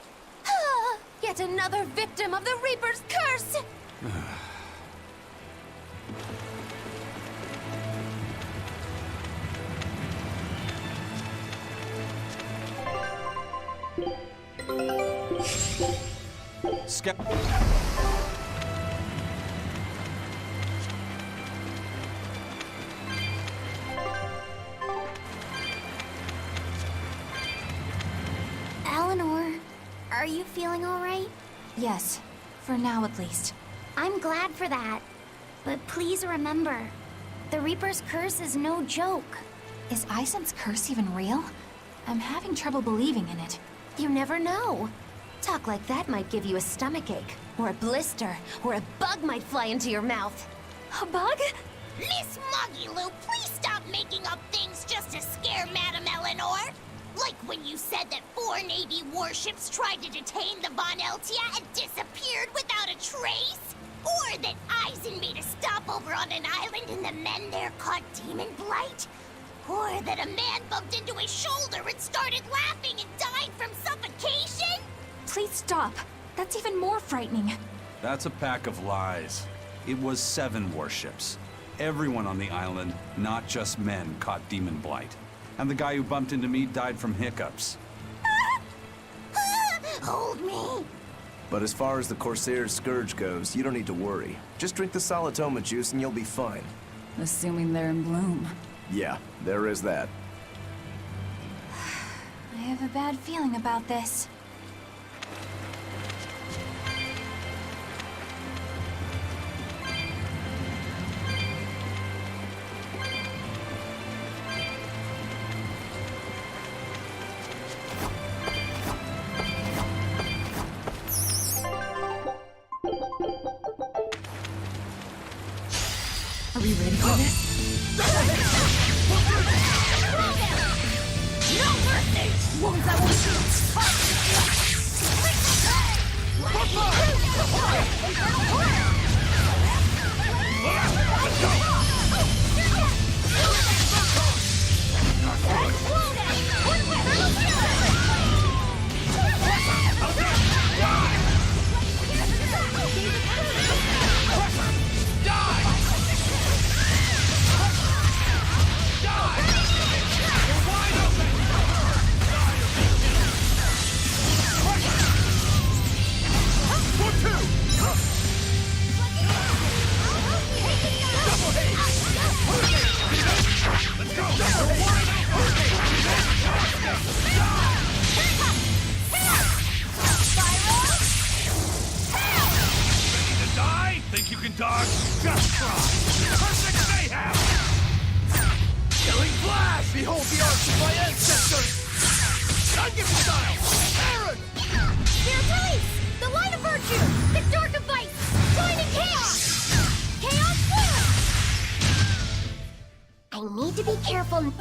Yet another victim of the Reaper's curse! Skep. Eleanor, are you feeling all right? Yes, for now at least. I'm glad for that. But please remember, the Reaper's curse is no joke. Is Aizen's curse even real? I'm having trouble believing in it. You never know. Talk like that might give you a stomachache, or a blister, or a bug might fly into your mouth. A bug? Miss Magilu, please stop making up things just to scare Madame Eleanor. Like when you said that 4 Navy warships tried to detain the Von Eltia and disappeared without a trace? Or that Aizen made a stopover on an island and the men there caught demon blight? Or that a man bumped into his shoulder and started laughing and died from suffocation? Please stop. That's even more frightening. That's a pack of lies. It was 7 warships. Everyone on the island, not just men, caught demon blight. And the guy who bumped into me died from hiccups. Hold me. But as far as the Corsair's Scourge goes, you don't need to worry. Just drink the Solitoma juice and you'll be fine. Assuming they're in bloom. Yeah, there is that. I have a bad feeling about this. No mercy! Wounds I will shoot! Think you can dodge? Just try! Perfect mayhem! Killing flash! Behold the arts of my ancestors! Gungan style! Aaron! There's Elise! The light of virtue! The dark of vice! Joining chaos! Chaos form! I need to be careful.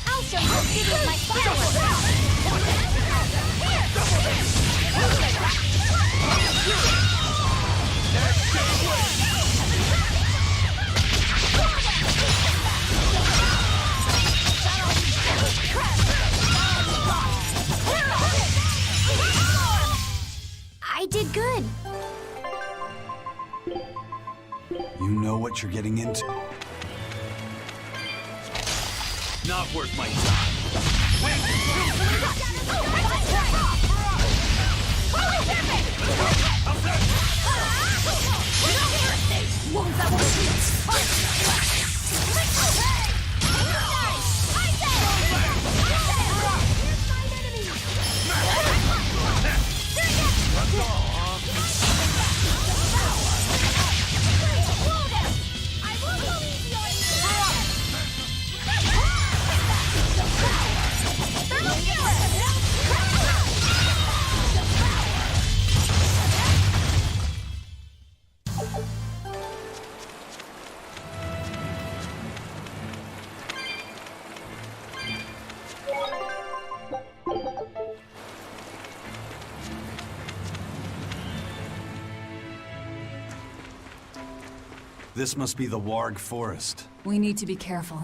I'll show you the beauty of my power! I did good. You know what you're getting into? Not worth my time. Wounds I will This must be the Warg Forest. We need to be careful.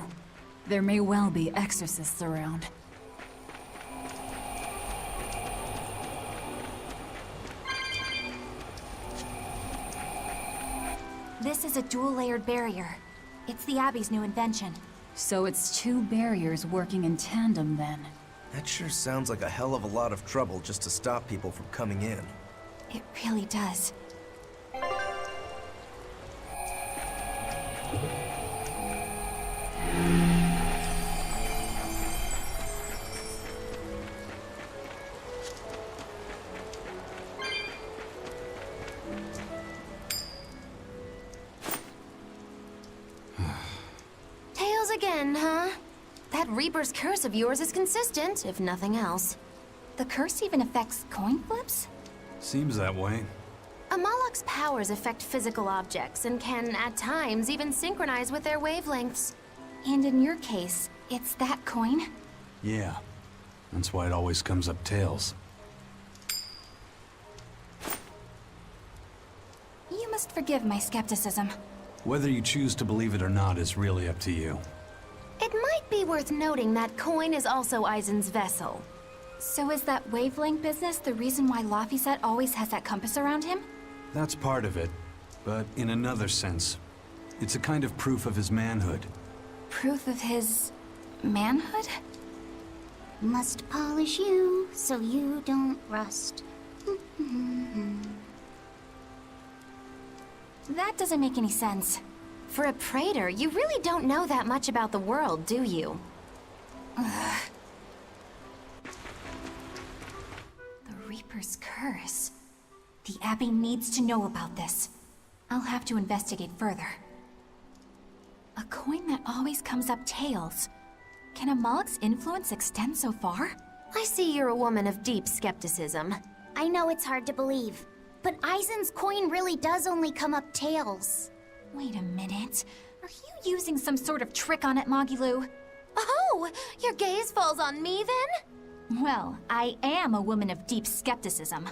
There may well be exorcists around. This is a dual-layered barrier. It's the Abbey's new invention. So it's two barriers working in tandem, then. That sure sounds like a hell of a lot of trouble just to stop people from coming in. It really does. Tails again, huh? That Reaper's curse of yours is consistent, if nothing else. The curse even affects coin flips? Seems that way. Amalok's powers affect physical objects and can, at times, even synchronize with their wavelengths. And in your case, it's that coin? Yeah. That's why it always comes up tails. You must forgive my skepticism. Whether you choose to believe it or not is really up to you. It might be worth noting that coin is also Eisen's vessel. So is that wavelength business the reason why Laphicet always has that compass around him? That's part of it, but in another sense, it's a kind of proof of his manhood. Proof of his... manhood? Must polish you so you don't rust. That doesn't make any sense. For a praetor, you really don't know that much about the world, do you? Ugh. The Reaper's curse. The Abbey needs to know about this. I'll have to investigate further. A coin that always comes up tails. Can Amalek's influence extend so far? I see you're a woman of deep skepticism. I know it's hard to believe, but Eisen's coin really does only come up tails. Wait a minute. Are you using some sort of trick on it, Magilu? Oh, your gaze falls on me then? Well, I am a woman of deep skepticism.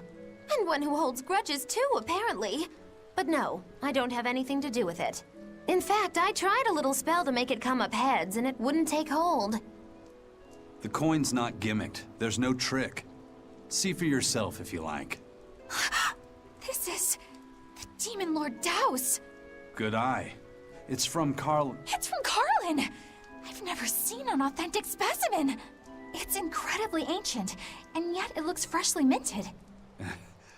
And one who holds grudges too, apparently. But no, I don't have anything to do with it. In fact, I tried a little spell to make it come up heads, and it wouldn't take hold. The coin's not gimmicked. There's no trick. See for yourself if you like. This is... the Demon Lord Daus. Good eye. It's from Carl... It's from Carlin! I've never seen an authentic specimen. It's incredibly ancient, and yet it looks freshly minted.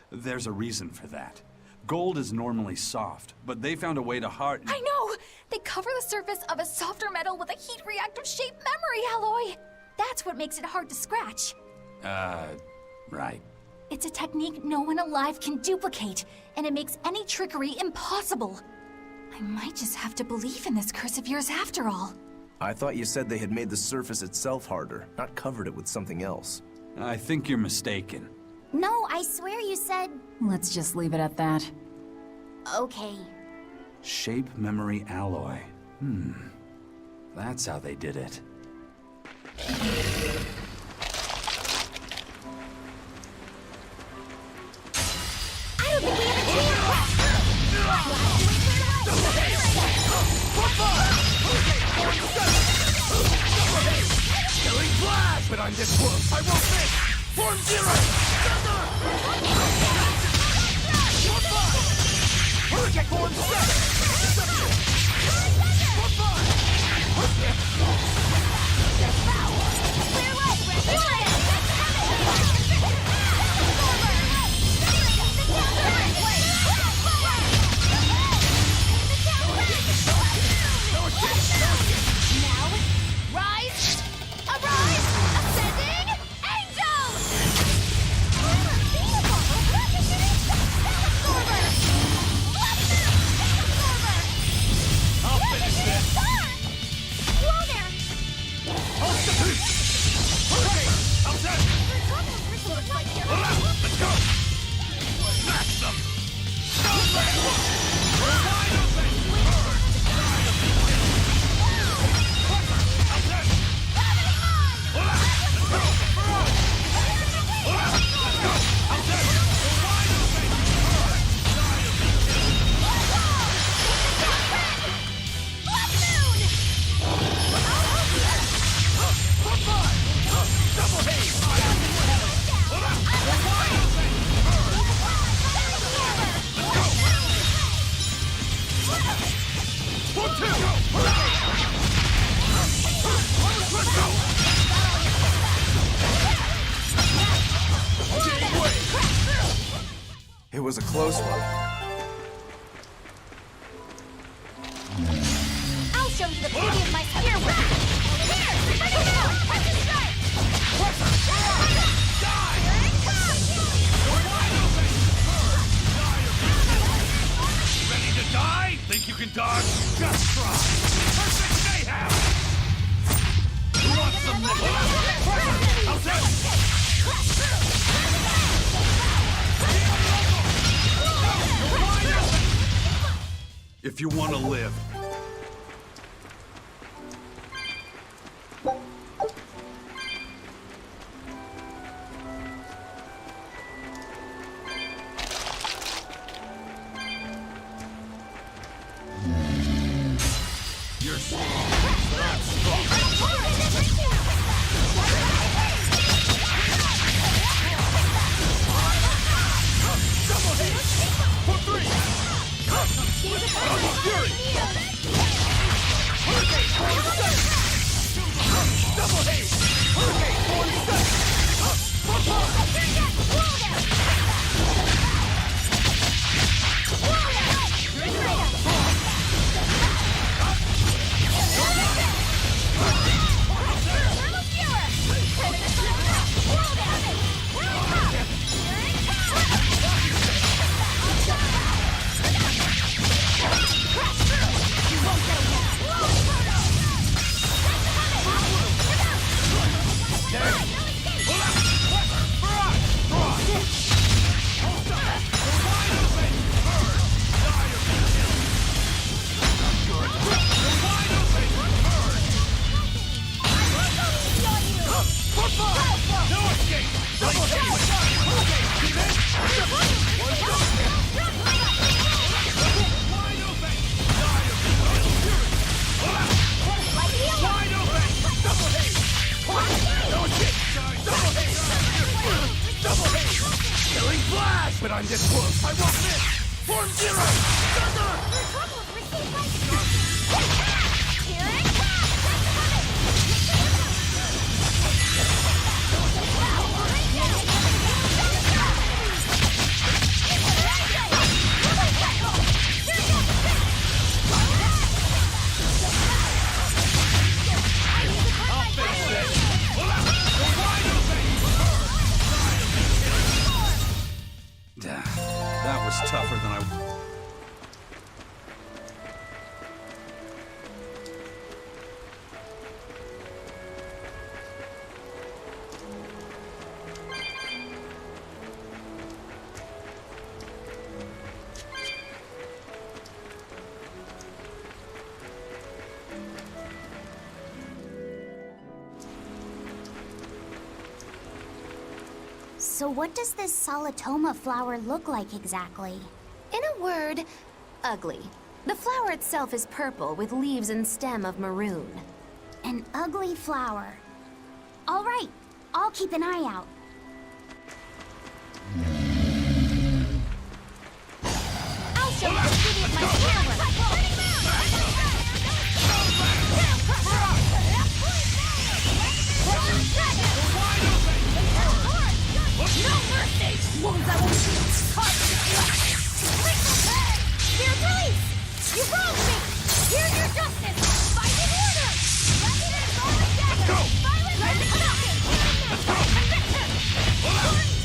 There's a reason for that. Gold is normally soft, but they found a way to harden... I know! They cover the surface of a softer metal with a heat-reactive shaped memory alloy! That's what makes it hard to scratch. Right. It's a technique no one alive can duplicate, and it makes any trickery impossible. I might just have to believe in this curse of yours after all. I thought you said they had made the surface itself harder, not covered it with something else. I think you're mistaken. No, I swear you said... Let's just leave it at that. Okay. Shape memory alloy. That's how they did it. I don't think we have a chance! Killing flash! But I'm this close! I won't miss! Form zero! Hurricane form 1, 2! It was a close one. I'll show you the beauty of my spear whip. Here, bring it down! Press and strike! Here it comes! Ready to die? Think you can dodge? Just try! Perfect mayhem! Want some How's that? If you want to live. You're strong. That's strong. Flash! But I'm this close. I won't miss! Form Zero! Thunder! Your troubles receive my Here it comes! That was tougher than I... So what does this Solitoma flower look like exactly? In a word, ugly. The flower itself is purple with leaves and stem of maroon. An ugly flower. All right, I'll keep an eye out. I'll show you the beauty of my power! No mercy! Wounds I won't heal! Here, release! You wronged me! Here's your justice! Fight in order! Let it in all together! Go! Violence and destruction! Let's go! Conviction!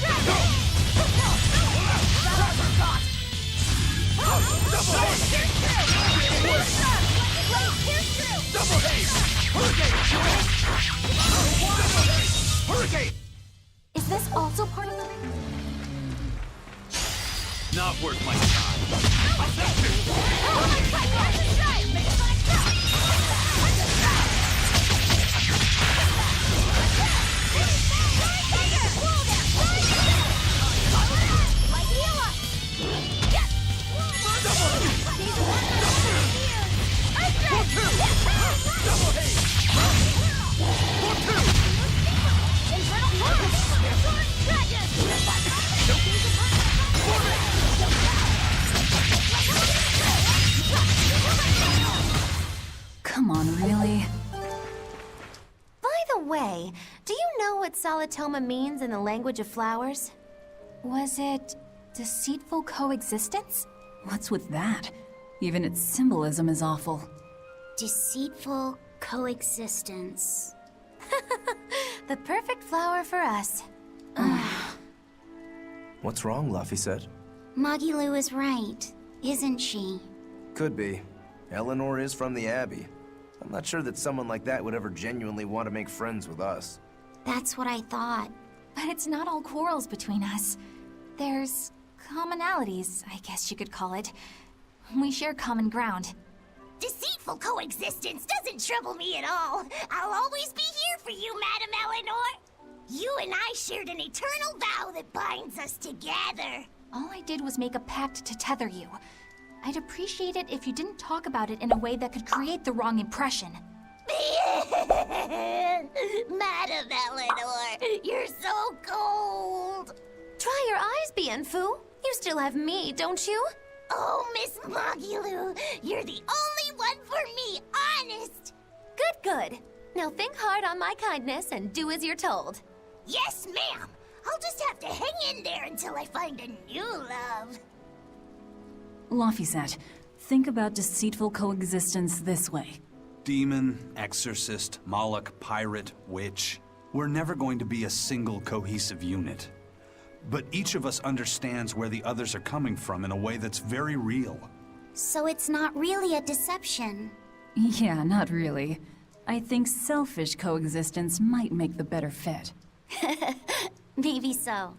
Dragon! Battle forgot! Double haste! Here's true! Double haste! Hurricane! Hurricane! Is this also part of the ring? Not worth my time. Come on, really? By the way, do you know what Solitoma means in the language of flowers? Was it deceitful coexistence? What's with that? Even its symbolism is awful. Deceitful coexistence. The perfect flower for us. What's wrong, Luffy said? Magilu is right, isn't she? Could be. Eleanor is from the Abbey. I'm not sure that someone like that would ever genuinely want to make friends with us. That's what I thought. But it's not all quarrels between us. There's commonalities, I guess you could call it. We share common ground. Deceitful coexistence doesn't trouble me at all. I'll always be here for you, Madam Eleanor. You and I shared an eternal vow that binds us together. All I did was make a pact to tether you. I'd appreciate it if you didn't talk about it in a way that could create the wrong impression. Madam Eleanor, you're so cold. Try your eyes, Bienfu. You still have me, don't you? Oh, Miss Magilu, you're the only one for me, honest. Good, good. Now think hard on my kindness and do as you're told. Yes, ma'am. I'll just have to hang in there until I find a new love. Laphicet, think about deceitful coexistence this way. Demon, exorcist, Moloch, pirate, witch. We're never going to be a single cohesive unit. But each of us understands where the others are coming from in a way that's very real. So it's not really a deception. Yeah, not really. I think selfish coexistence might make the better fit. Maybe so.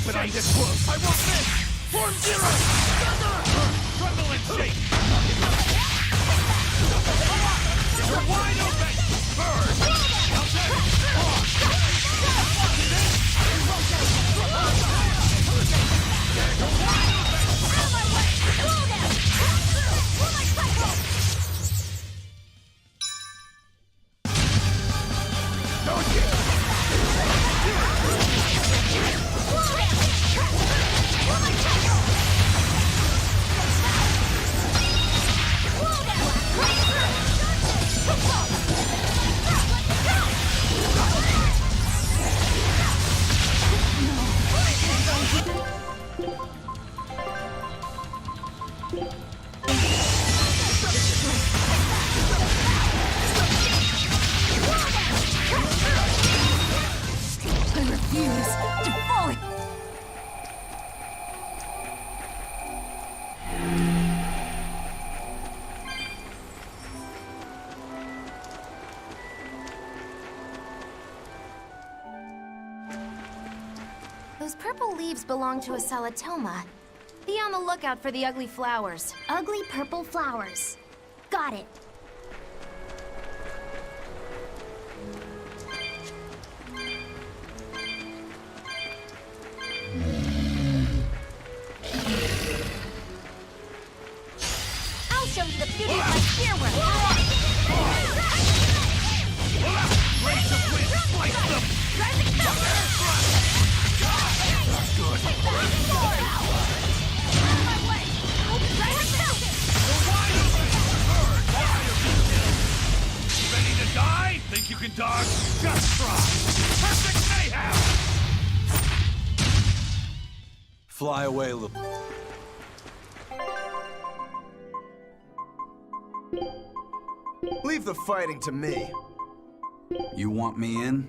But I'm this close. I won't miss. Form zero. Thunder. Tremble and shake. You're wide open. Bird. I refuse to fall. Those purple leaves belong to a salatoma. Be on the lookout for the ugly flowers. Ugly purple flowers. Got it. I'll show you the beauty of my spear work. Ready to win. Slice them. Ready to die? Think you can dodge? Just try. Perfect mayhem. Fly away, little... Leave the fighting to me. You want me in?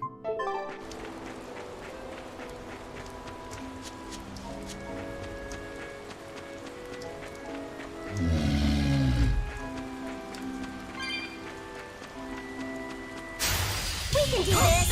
We can do this!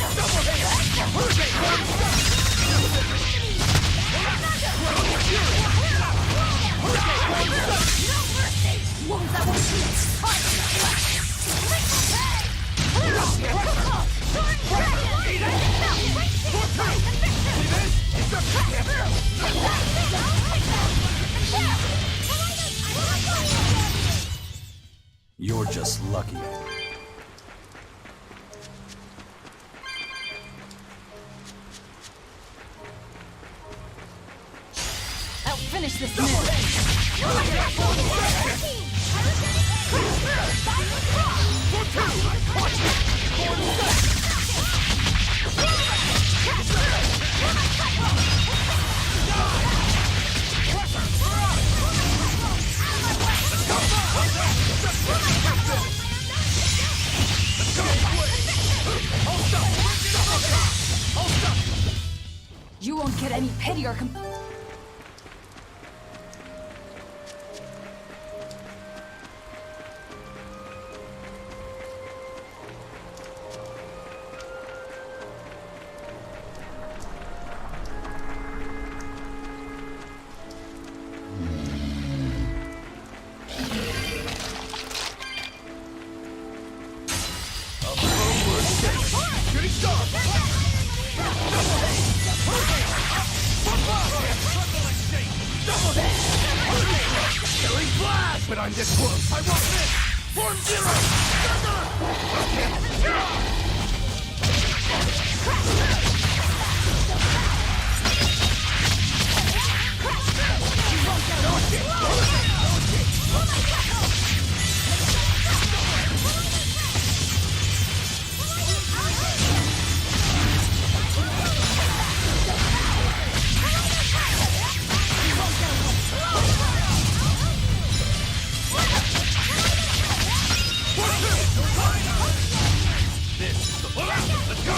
You're just lucky. I'll finish this now. You won't get any pity or But I'm this close. I won't miss. Form zero. Let's go!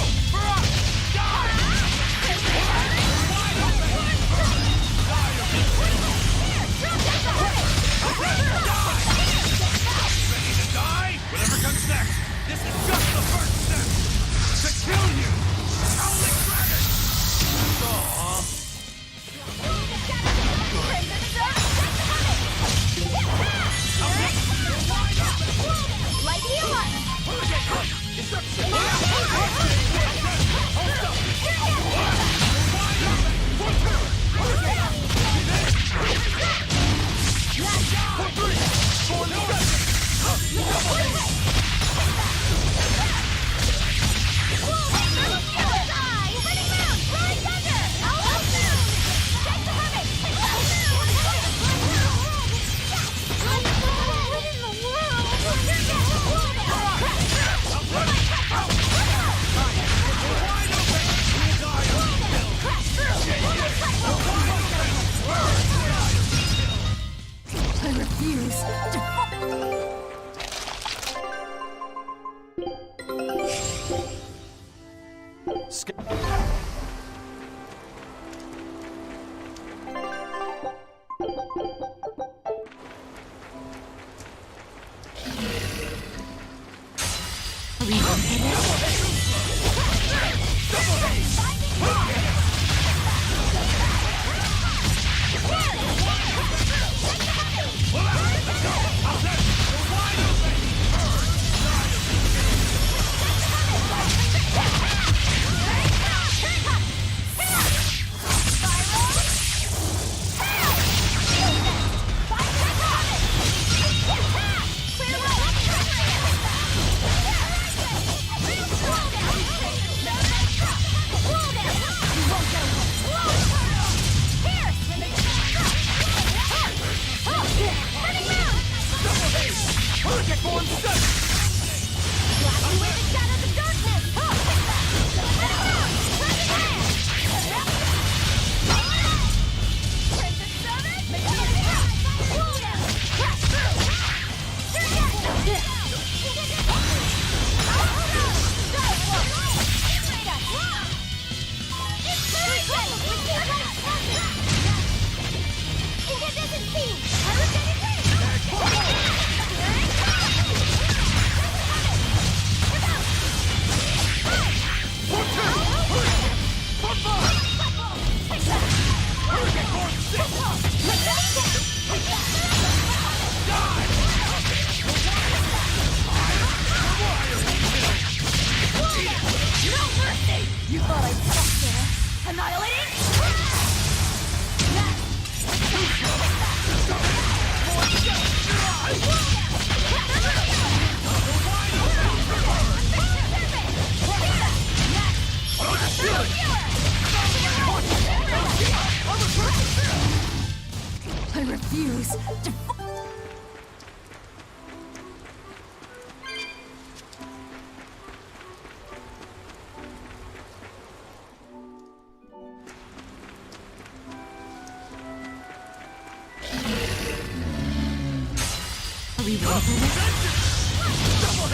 I refuse to... Are we ready for this? Double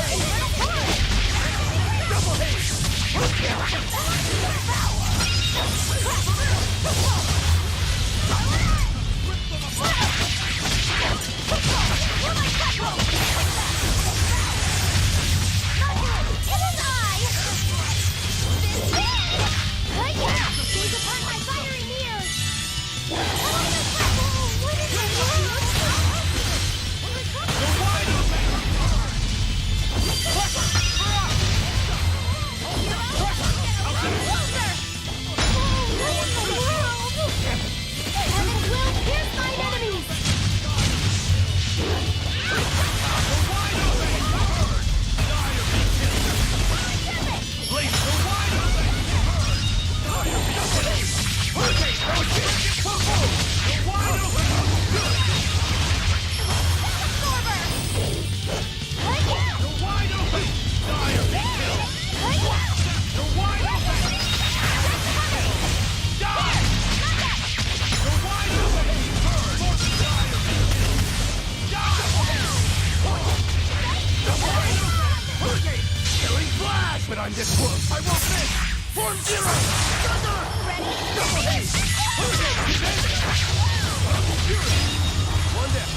But I'm this close. I won't miss. Form zero. Thunder. Ready. Double haste. One down.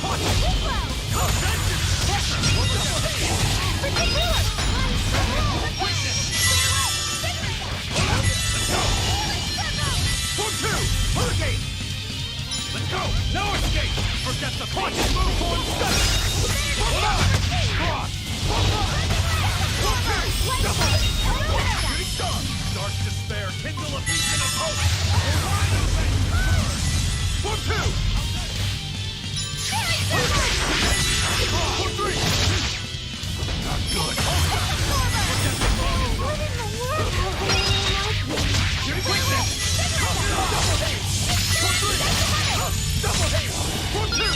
Form two. Hurricane. Let's go. No escape. Forget the punch. Move form seven. Cross. Shooting star! Dark despair, kindle a beacon of hope! Wide open! For two! For three! Not good! What in the world has anyone like me? Shooting quickness! Double haste! For three! Double haste! For two!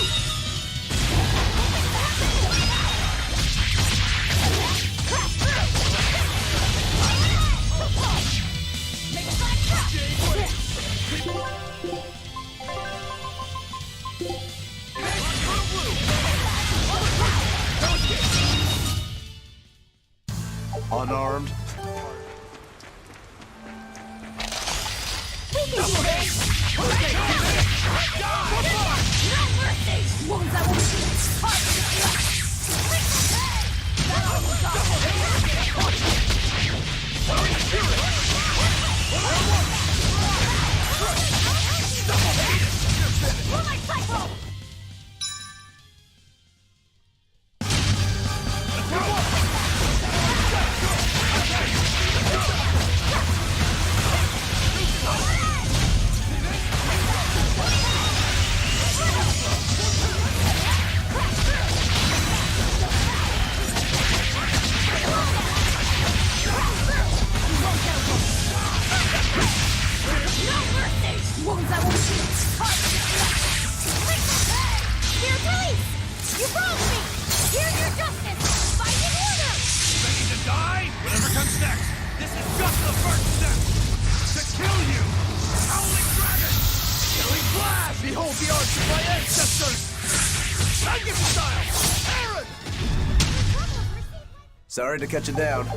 Behold the arts of my ancestors! Dragon style! Aaron! Sorry to cut you down.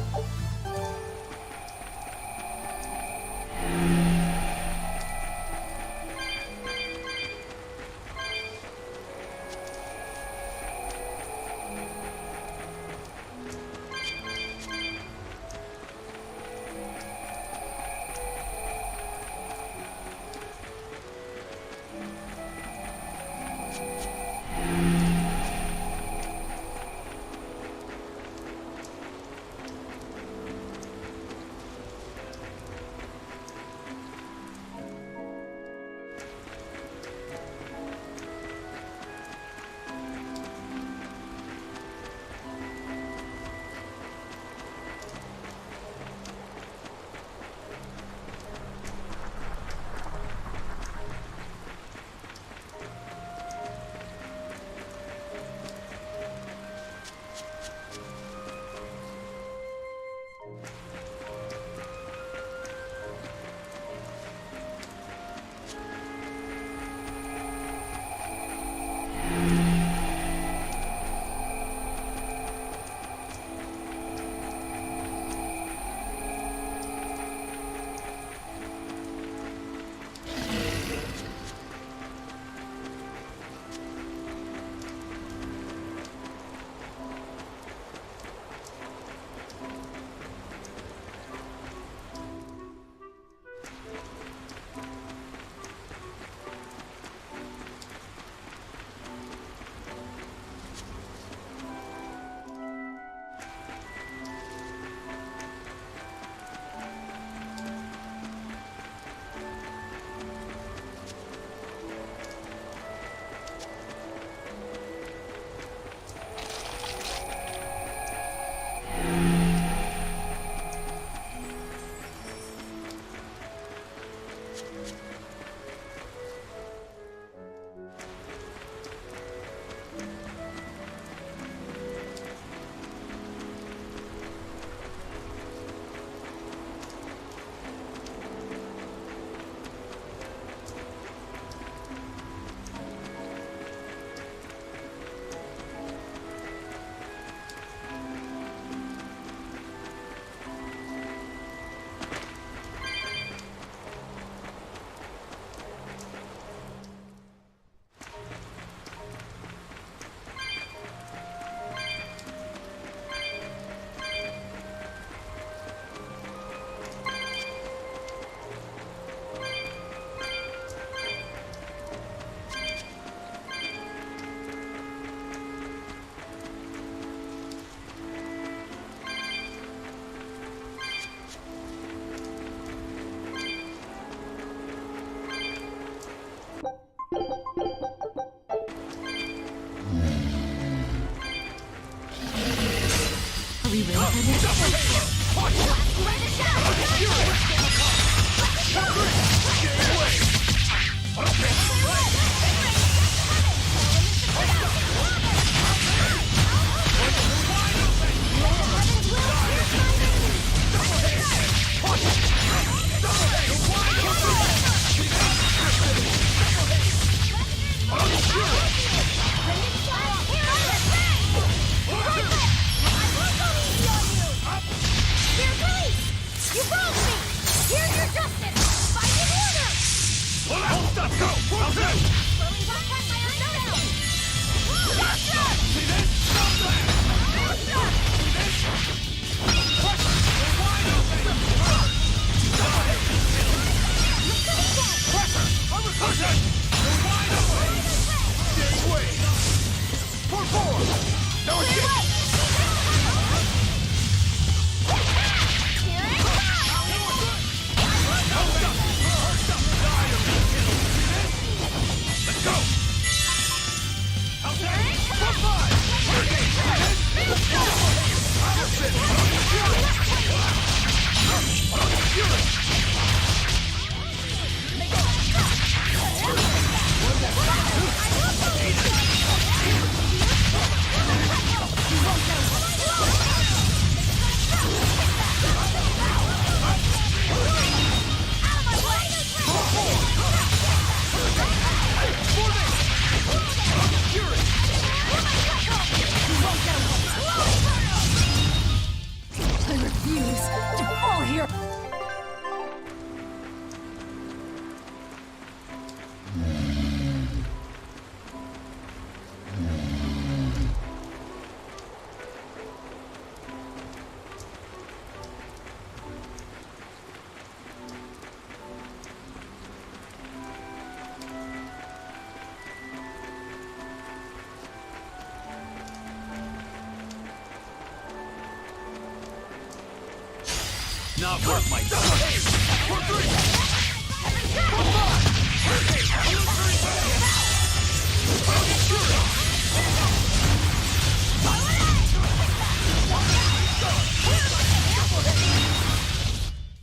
not worth my time. For 3!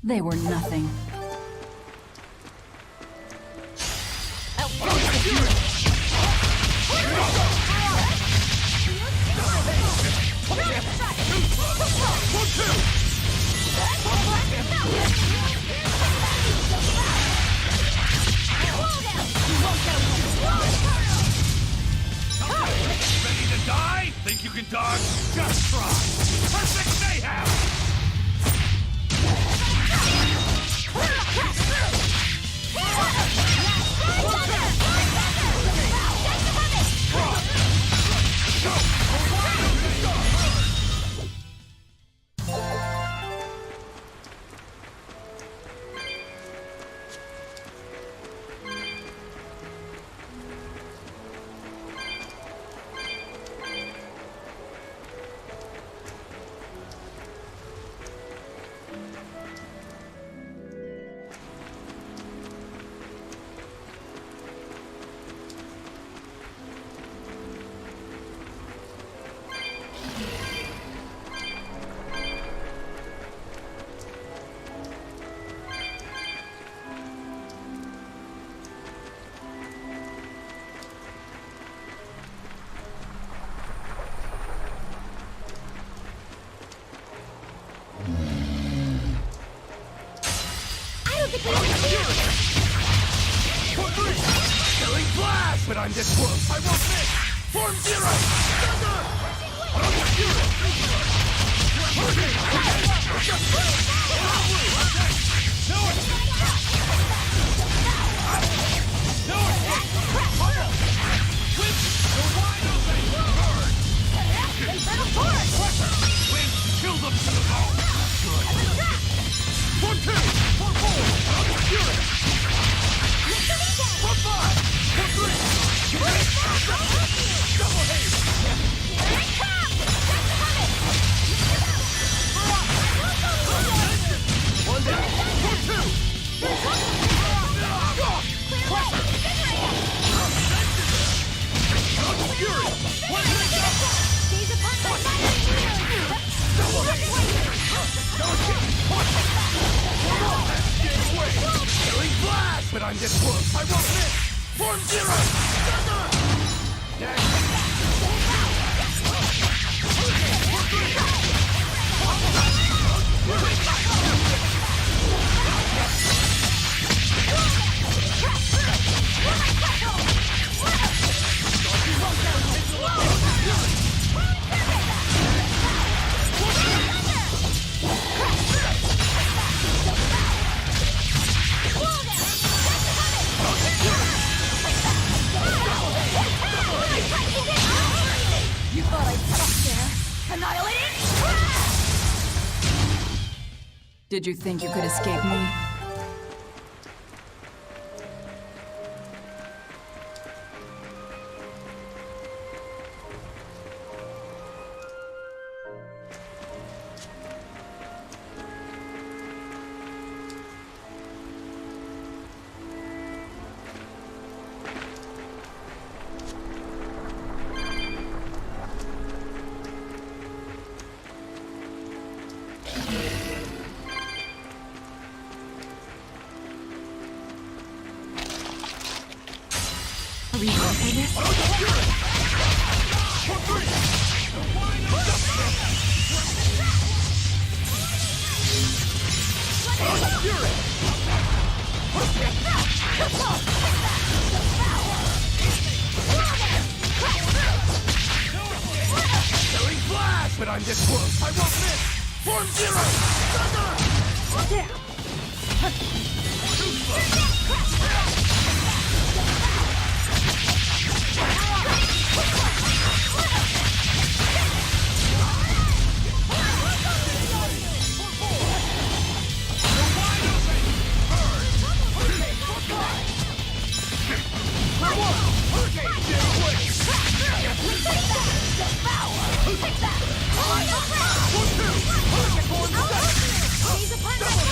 They were nothing. Ready to die? Think you can dodge? Just try! Perfect mayhem! Killing flash! But I'm this close, I won't miss! Form 0! Thunder! Kill them to the bone! Good. 1, 2! 4, 4! Double haze! One down! 4, 2! Fury! One leg up! Double haze! Killing flash! But I'm this close, I won't miss! Form 0! Thunder! You thought I'd stop there? Annihilating! Did you think you could escape me? Are we ready for this? Killing flash! But I'm this close, I won't miss! Form 0! Thunder! Devour!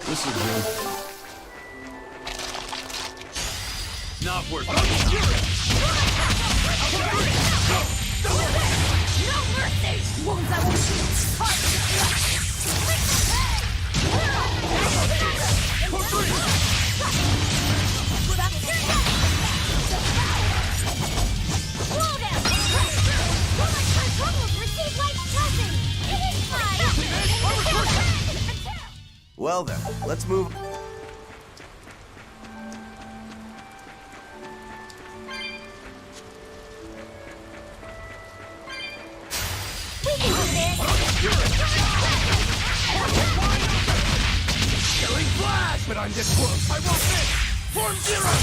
This'll do. Not worth it. No mercy! Wounds I won't heal. Heart Well then, let's move. Killing flash! But I'm this close. I won't miss! Form zero!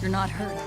You're not hurt.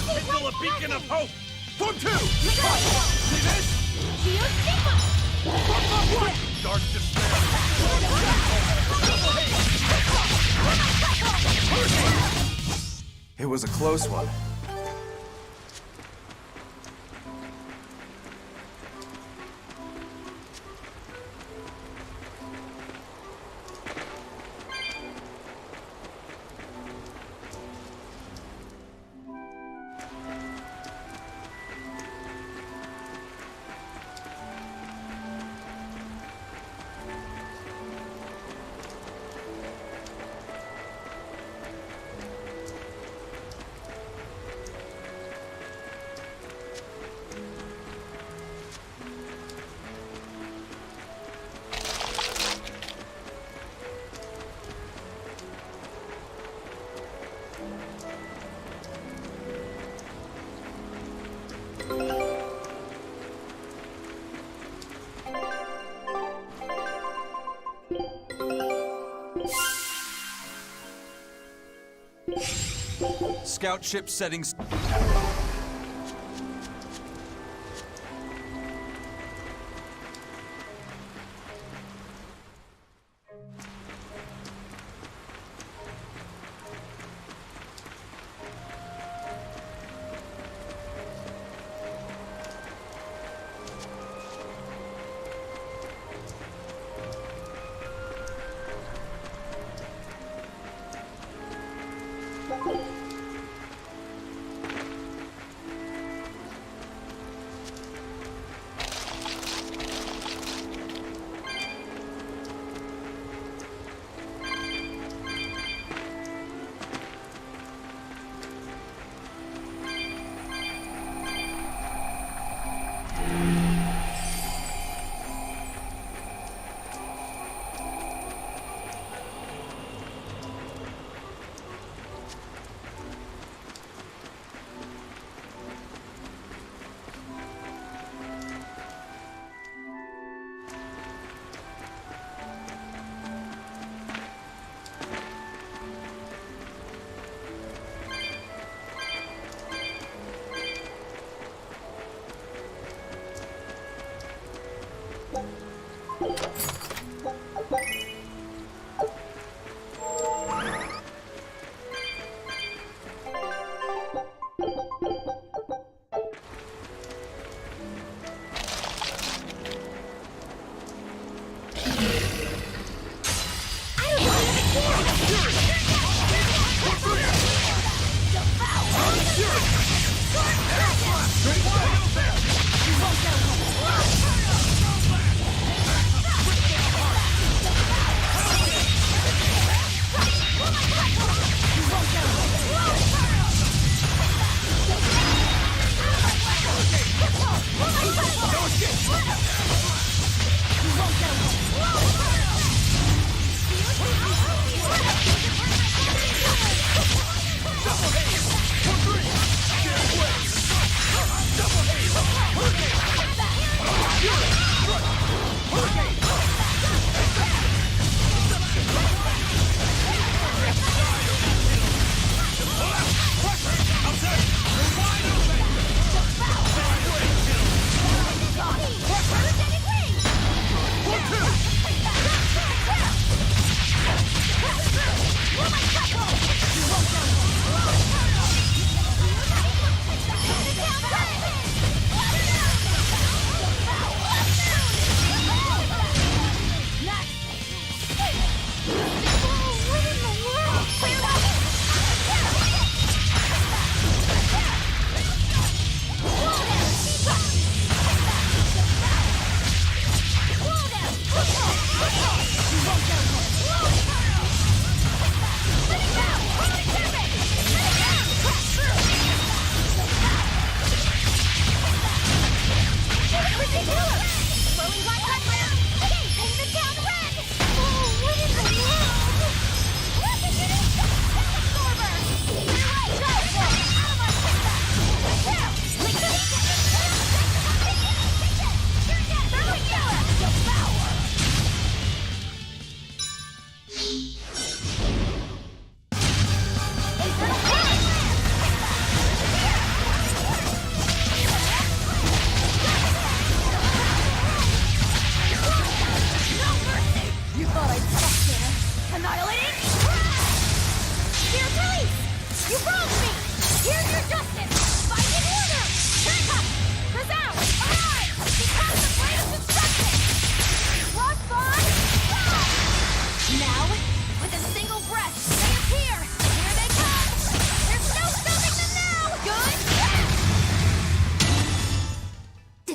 Signal a beacon of hope! Form 2! See this? Dark despair! It was a close one. Scout ship settings.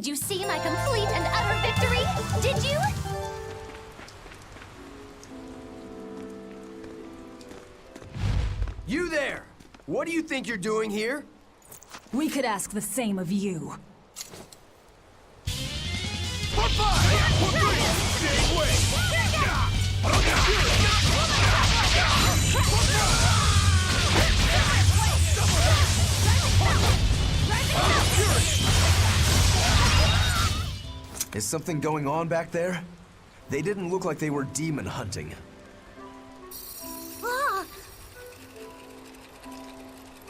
Did you see my complete and utter victory? Did you? You there! What do you think you're doing here? We could ask the same of you. Is something going on back there? They didn't look like they were demon hunting. Ah.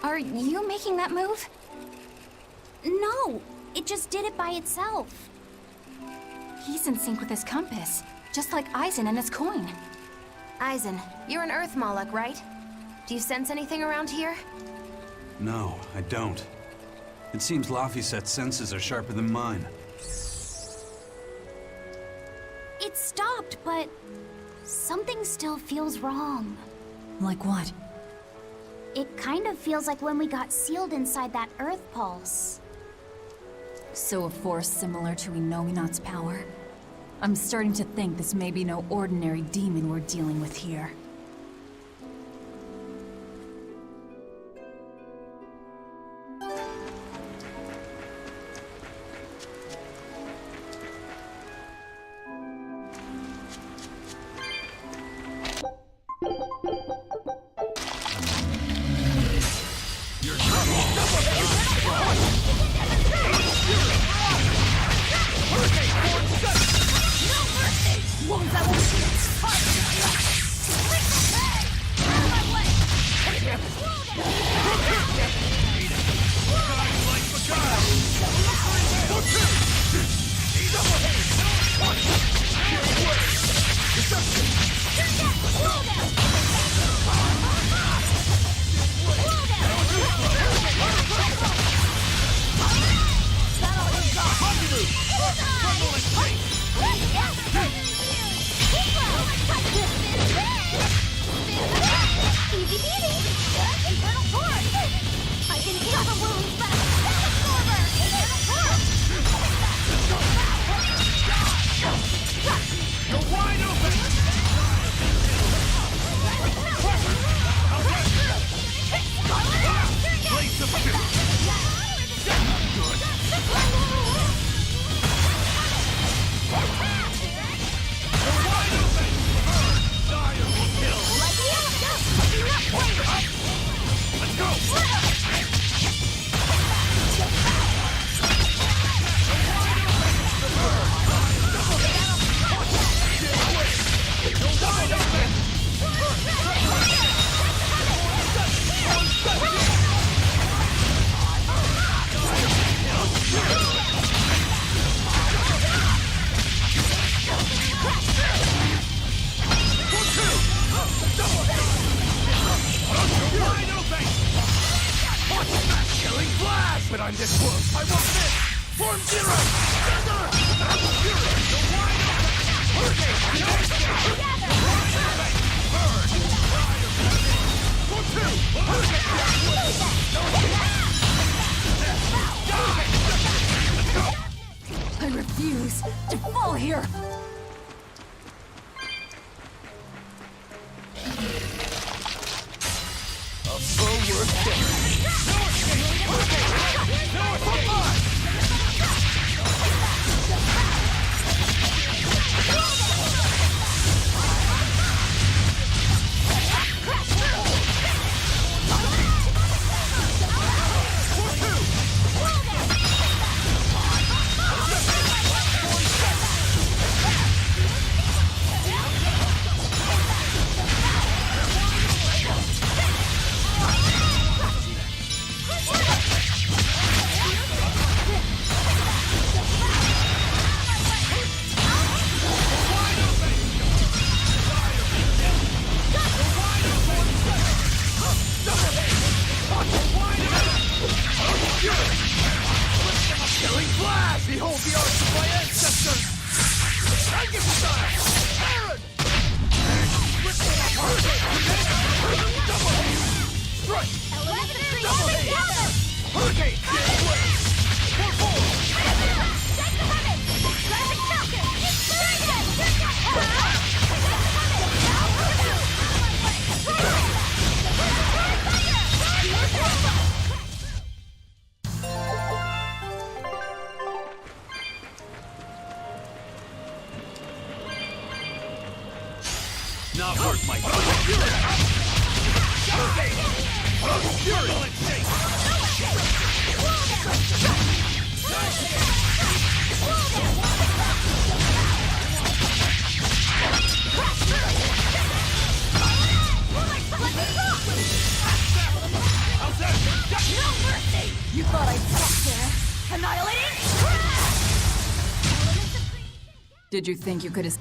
Are you making that move? No, it just did it by itself. He's in sync with his compass, just like Eisen and his coin. Eisen, you're an Earth Moloch, right? Do you sense anything around here? No, I don't. It seems Laphicet's senses are sharper than mine. It stopped, but something still feels wrong. Like what? It kind of feels like when we got sealed inside that Earth Pulse. So a force similar to Inominat's power? I'm starting to think this may be no ordinary demon we're dealing with here. excuse to fall here. Behold the arts of my ancestors! I give you time! Aaron! Double haste! Strike! Double haste! Hurricane! Not worth my You thought I'd stop there? Annihilating? Did you think you could have...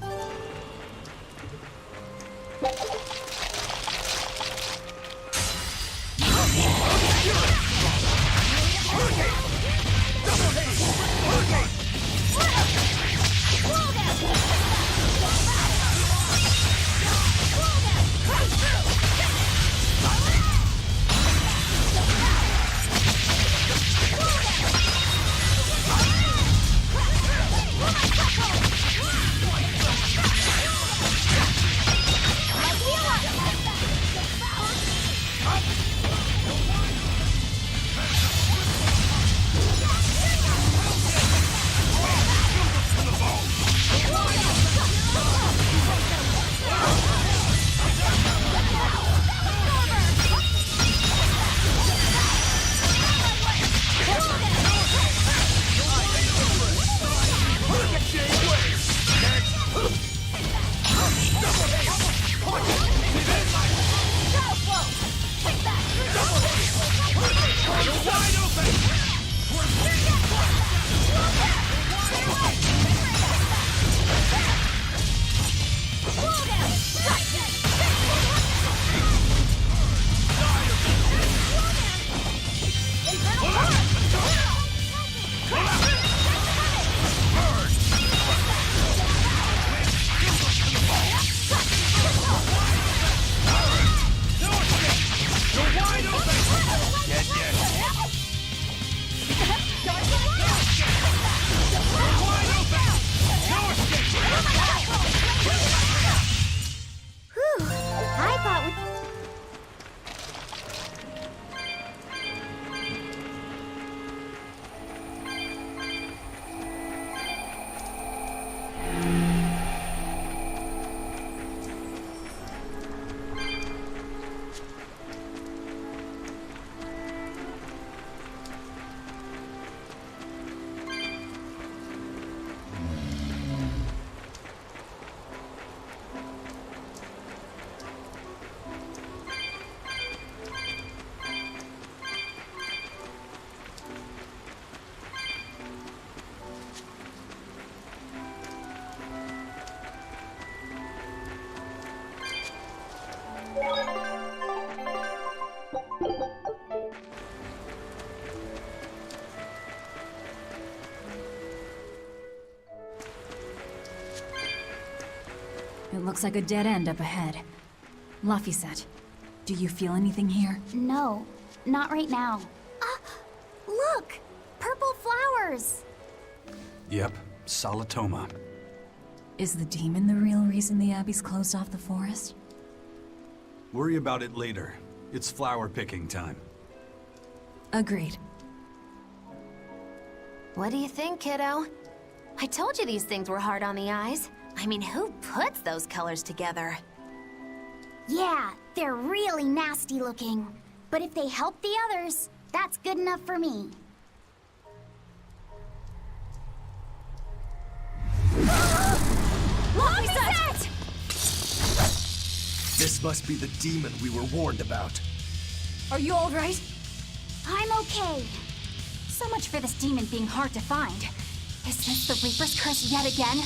It looks like a dead end up ahead. Laphicet, do you feel anything here? No, not right now. Look! Purple flowers! Yep, Salatoma. Is the demon the real reason the Abbey's closed off the forest? Worry about it later. It's flower picking time. Agreed. What do you think, kiddo? I told you these things were hard on the eyes. I mean, who puts those colors together? Yeah, they're really nasty looking. But if they help the others, that's good enough for me. This must be the demon we were warned about. Are you all right? I'm okay. So much for this demon being hard to find. Is this the Reaper's curse yet again?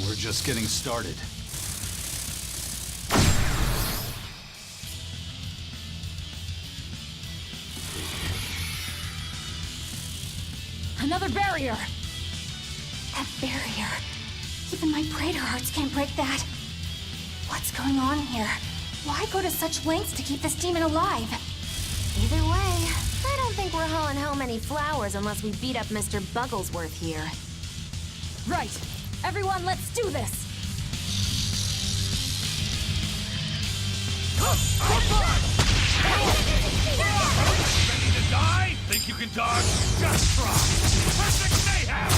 We're just getting started. Another barrier! That barrier. Even my Praetor hearts can't break that. What's going on here? Why go to such lengths to keep this demon alive? Either way, I don't think we're hauling home any flowers unless we beat up Mr. Bugglesworth here. Right. Everyone, let's do this! Ready to die? Think you can dodge? Just try. Perfect mayhem!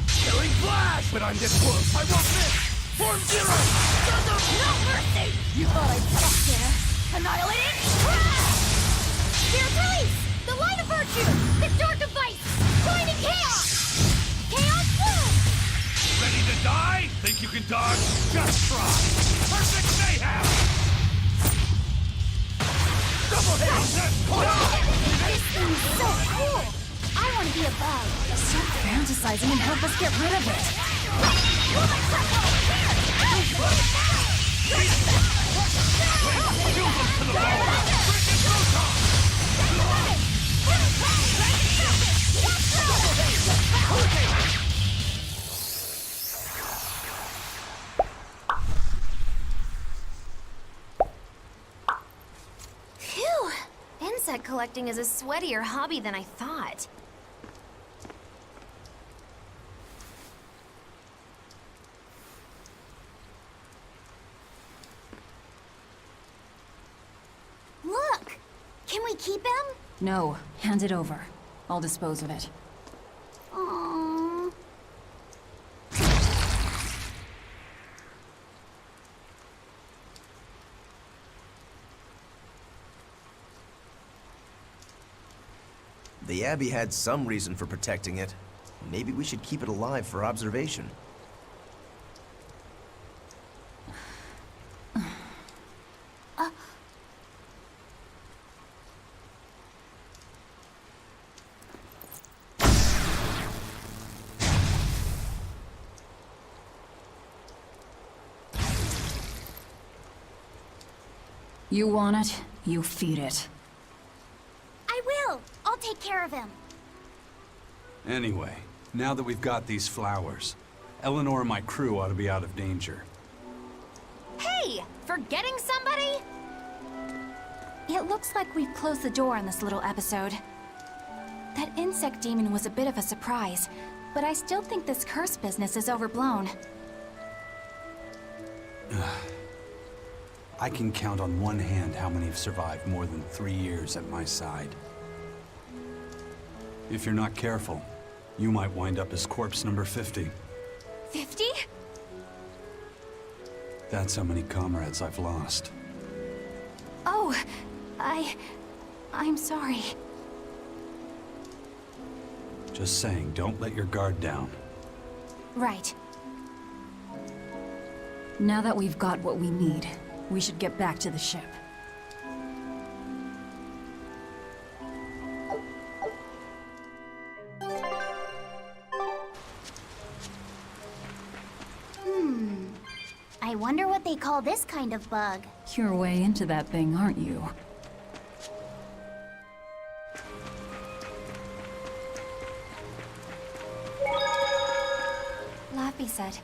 Killing flash! But I'm this close. I won't miss! Form zero! No mercy! You thought I'd stop there? Annihilating! Spirit release! The light of virtue! The dark of vice! Blinding chaos! Chaos flow! Ready to die? Think you can dodge? Just try. Perfect mayhem! Double hit! This thing is so cool! I want to be a bug. Stop fantasizing and help us get rid of it! Phew! Insect collecting is a sweatier hobby than I thought. Look! Can we keep him? No, hand it over. I'll dispose of it. Aww. The Abbey had some reason for protecting it. Maybe we should keep it alive for observation. You want it, you feed it. I will! I'll take care of him. Anyway, now that we've got these flowers, Eleanor and my crew ought to be out of danger. Hey! Forgetting somebody? It looks like we've closed the door on this little episode. That insect demon was a bit of a surprise, but I still think this curse business is overblown. I can count on one hand how many have survived more than 3 years at my side. If you're not careful, you might wind up as corpse number 50. 50? That's how many comrades I've lost. Oh, I'm sorry. Just saying, don't let your guard down. Right. Now that we've got what we need, we should get back to the ship. I wonder what they call this kind of bug. You're way into that thing, aren't you? Laffy said,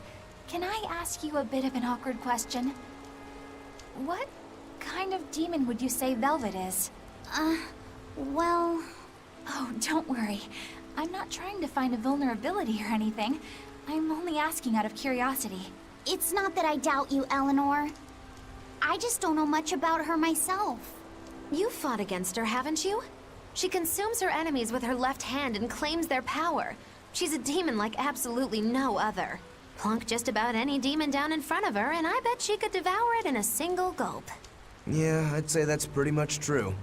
"Can I ask you a bit of an awkward question? What kind of demon would you say Velvet is?" Well... Oh, don't worry. I'm not trying to find a vulnerability or anything. I'm only asking out of curiosity. It's not that I doubt you, Eleanor. I just don't know much about her myself. You fought against her, haven't you? She consumes her enemies with her left hand and claims their power. She's a demon like absolutely no other. Plunk just about any demon down in front of her, and I bet she could devour it in a single gulp. Yeah, I'd say that's pretty much true.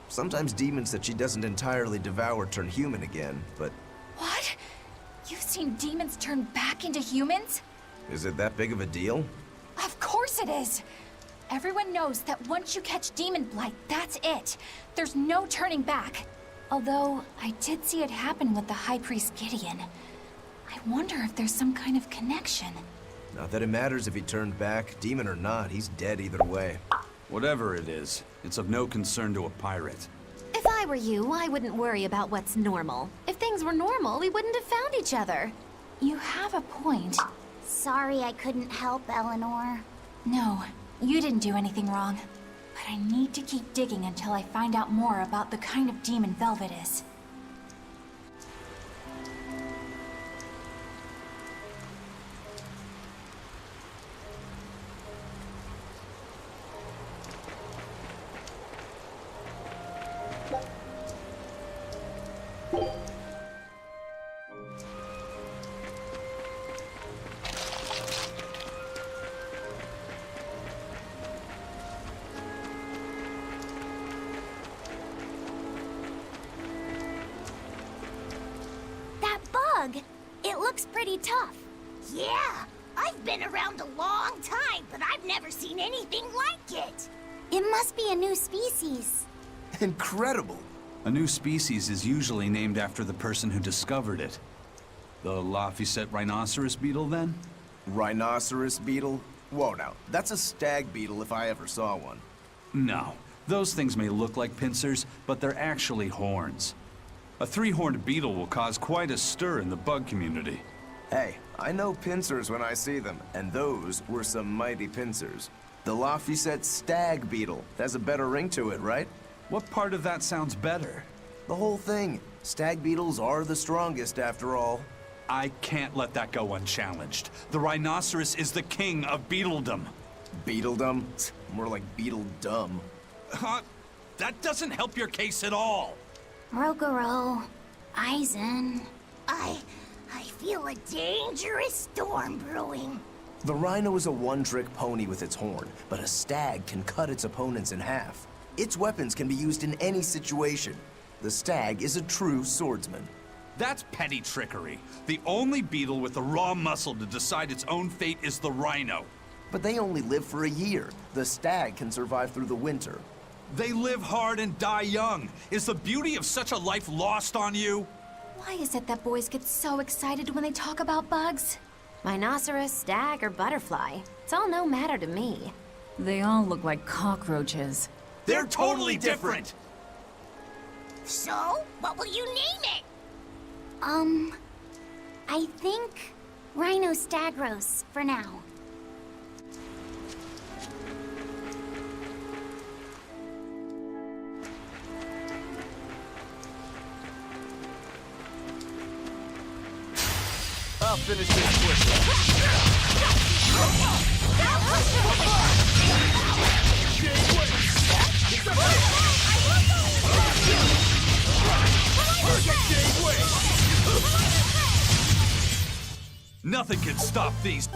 Sometimes demons that she doesn't entirely devour turn human again, but... What? You've seen demons turn back into humans? Is it that big of a deal? Of course it is! Everyone knows that once you catch Demon Blight, that's it. There's no turning back. Although, I did see it happen with the High Priest Gideon. I wonder if there's some kind of connection. Not that it matters if he turned back, demon or not, he's dead either way. Whatever it is, it's of no concern to a pirate. If I were you, I wouldn't worry about what's normal. If things were normal, we wouldn't have found each other. You have a point. Sorry I couldn't help, Eleanor. No, you didn't do anything wrong. But I need to keep digging until I find out more about the kind of demon Velvet is. It looks pretty tough. Yeah, I've been around a long time, but I've never seen anything like it. It must be a new species. Incredible! A new species is usually named after the person who discovered it. The Laphicet rhinoceros beetle, then? Rhinoceros beetle? Whoa now, that's a stag beetle if I ever saw one. No. Those things may look like pincers, but they're actually horns. A three-horned beetle will cause quite a stir in the bug community. Hey, I know pincers when I see them, and those were some mighty pincers. The Laphicet stag beetle has a better ring to it, right? What part of that sounds better? The whole thing. Stag beetles are the strongest, after all. I can't let that go unchallenged. The rhinoceros is the king of beetledom. Beetledom? More like beetle dumb. Huh? That doesn't help your case at all. Rokuro, Aizen, I feel a dangerous storm brewing. The rhino is a one-trick pony with its horn, but a stag can cut its opponents in half. Its weapons can be used in any situation. The stag is a true swordsman. That's petty trickery. The only beetle with the raw muscle to decide its own fate is the rhino. But they only live for a year. The stag can survive through the winter. They live hard and die young. Is the beauty of such a life lost on you? Why is it that boys get so excited when they talk about bugs? Rhinoceros, stag, or butterfly. It's all no matter to me. They all look like cockroaches. They're totally different! So, what will you name it? I think Rhinostagros for now. I'll finish this quickly. Nothing can stop these.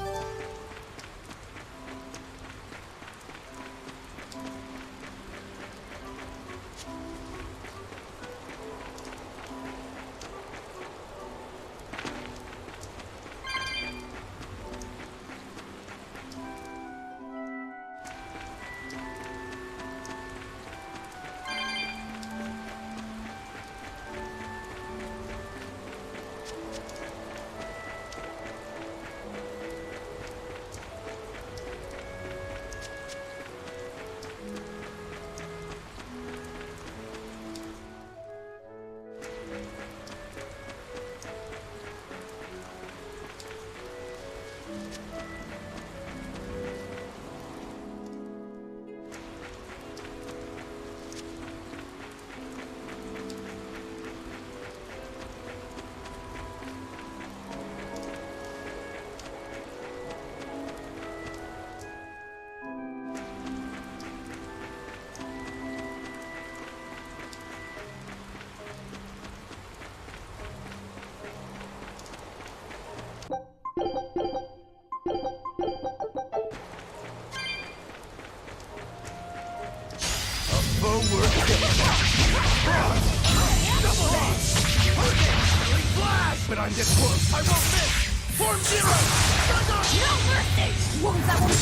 I'm this close. I won't miss! Form zero! No mercy! Wounds that will be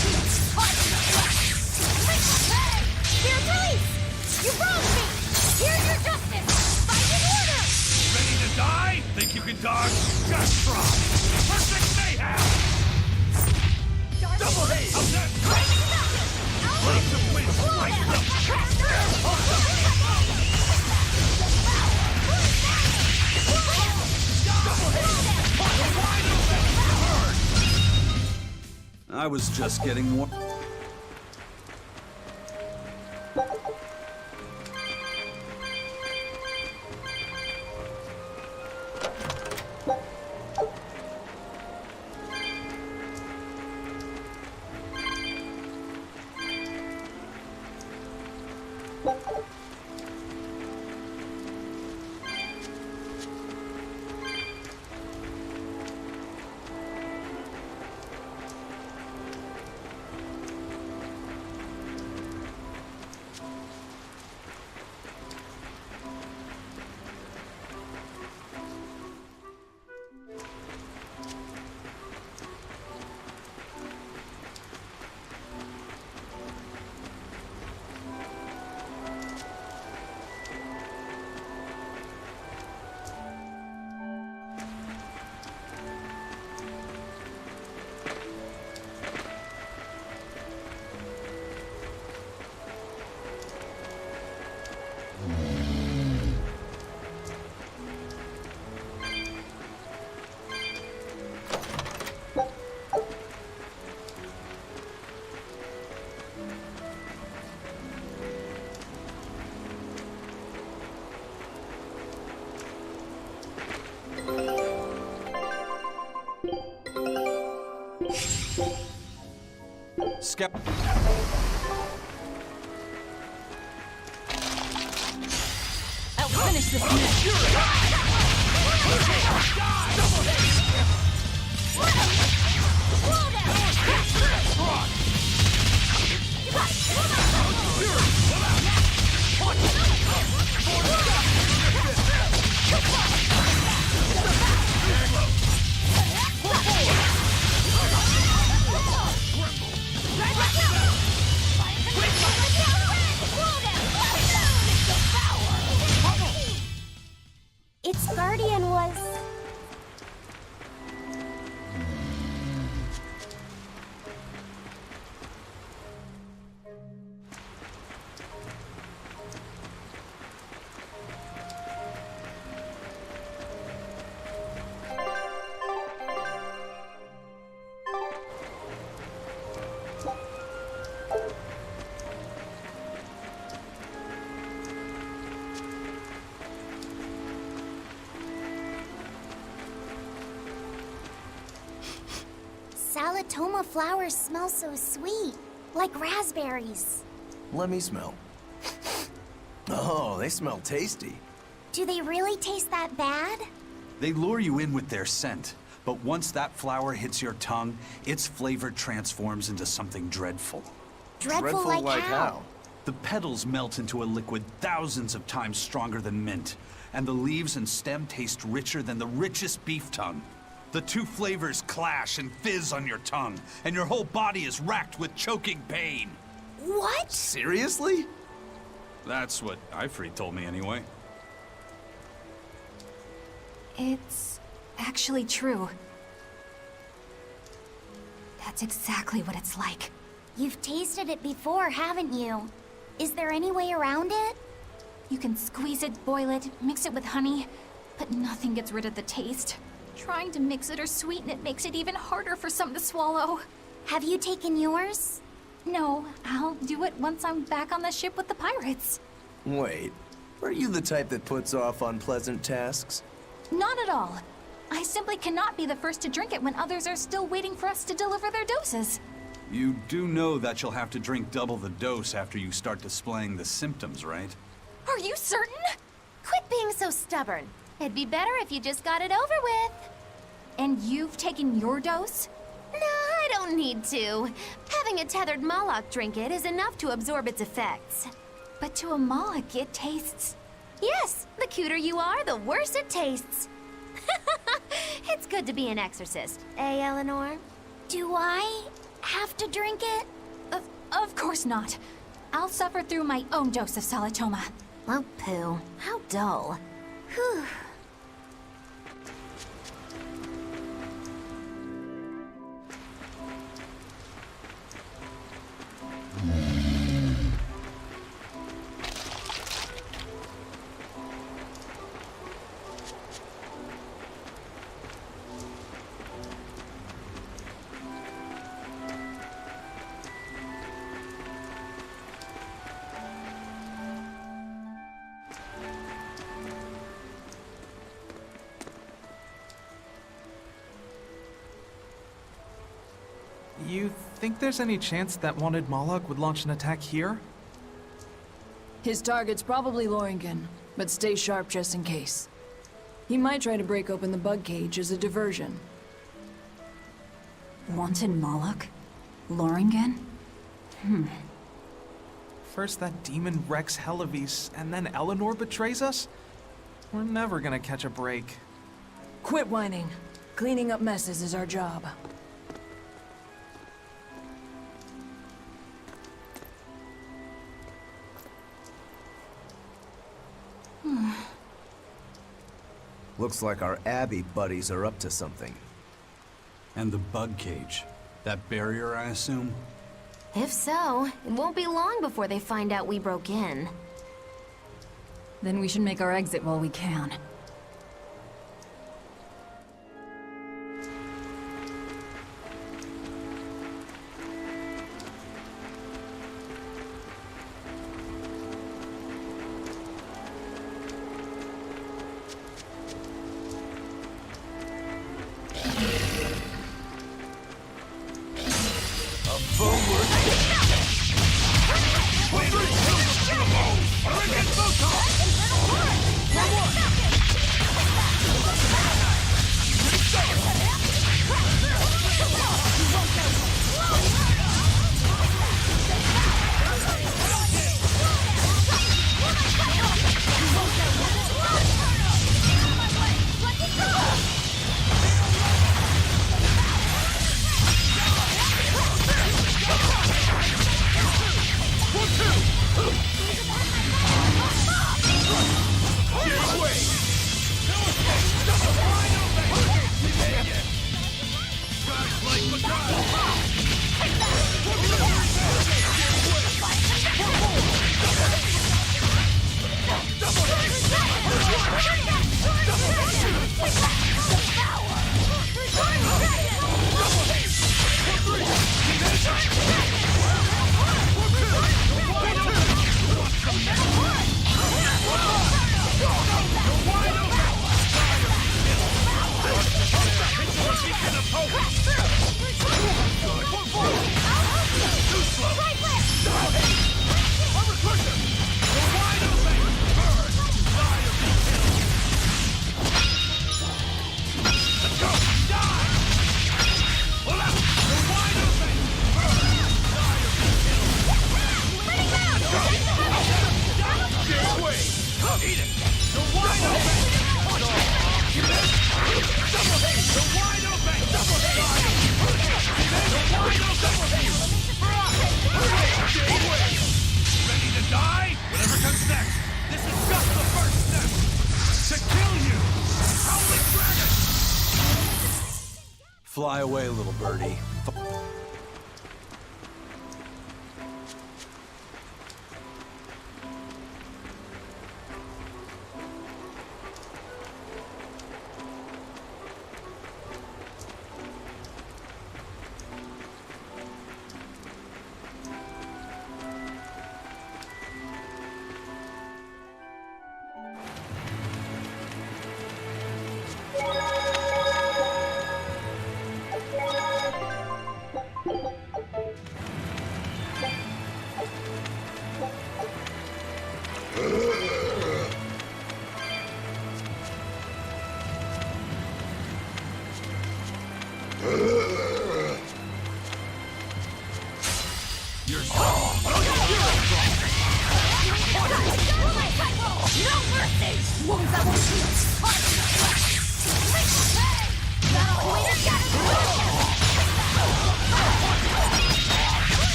caught in the flesh! Hey! Here's release! You wronged me! Here's your justice! Fight in order! Ready to die? Think you can dodge? Just try! Perfect mayhem! Double haze! Blades of wind! Right I was just getting more. Skep. I'll finish this match. Its guardian was... Salatoma flowers smell so sweet, like raspberries. Let me smell. Oh, they smell tasty. Do they really taste that bad? They lure you in with their scent, but once that flower hits your tongue, its flavor transforms into something dreadful. Dreadful like how? The petals melt into a liquid thousands of times stronger than mint, and the leaves and stem taste richer than the richest beef tongue. The two flavors clash and fizz on your tongue, and your whole body is racked with choking pain. What? Seriously? That's what Ifrit told me anyway. It's actually true. That's exactly what it's like. You've tasted it before, haven't you? Is there any way around it? You can squeeze it, boil it, mix it with honey, but nothing gets rid of the taste. Trying to mix it or sweeten it makes it even harder for some to swallow. Have you taken yours? No, I'll do it once I'm back on the ship with the pirates. Wait, are you the type that puts off unpleasant tasks? Not at all. I simply cannot be the first to drink it when others are still waiting for us to deliver their doses. You do know that you'll have to drink double the dose after you start displaying the symptoms, right? Are you certain? Quit being so stubborn. It'd be better if you just got it over with. And you've taken your dose? No, I don't need to. Having a tethered Moloch drink it is enough to absorb its effects. But to a Moloch, it tastes... Yes, the cuter you are, the worse it tastes. It's good to be an exorcist, eh, Eleanor? Do I have to drink it? Of course not. I'll suffer through my own dose of solitoma. Oh, poo. How dull. Whew. You think there's any chance that wanted Moloch would launch an attack here? His target's probably Loringen, but stay sharp just in case. He might try to break open the bug cage as a diversion. Wanted Moloch? Loringen? First that demon Rex Helavis, and then Eleanor betrays us? We're never gonna catch a break. Quit whining. Cleaning up messes is our job. Looks like our Abbey buddies are up to something. And the bug cage. That barrier, I assume? If so, it won't be long before they find out we broke in. Then we should make our exit while we can. Fly away, little birdie.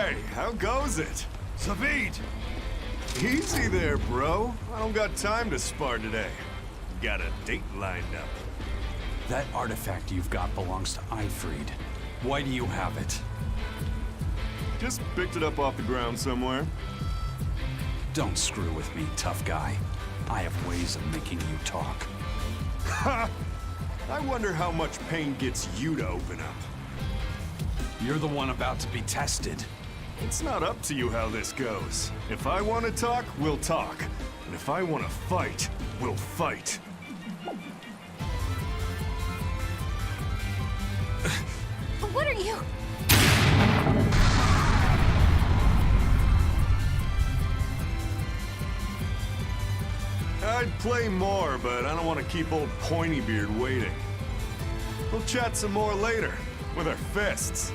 Hey, how goes it? Savid! Easy there, bro. I don't got time to spar today. Got a date lined up. That artifact you've got belongs to Ifried. Why do you have it? Just picked it up off the ground somewhere. Don't screw with me, tough guy. I have ways of making you talk. Ha! I wonder how much pain gets you to open up. You're the one about to be tested. It's not up to you how this goes. If I want to talk, we'll talk. And if I want to fight, we'll fight. What are you? I'd play more, but I don't want to keep old Pointybeard waiting. We'll chat some more later, with our fists.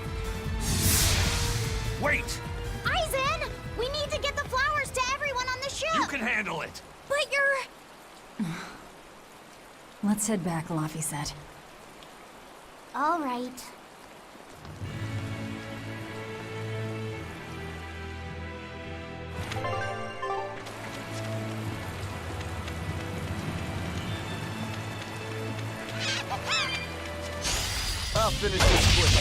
Wait! Aizen! We need to get the flowers to everyone on the ship! You can handle it! But you're... Let's head back, Laffy said. All right. I'll finish this quick.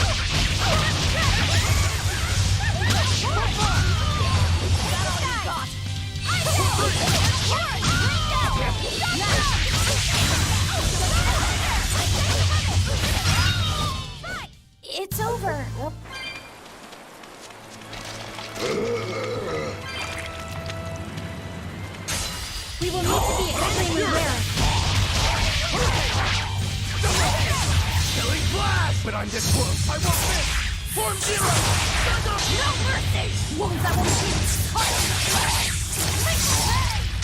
It's over. We will need to be extremely wary. Killing blast! But I'm this close. I won't miss! Form zero! No mercy! Wounds that will heal!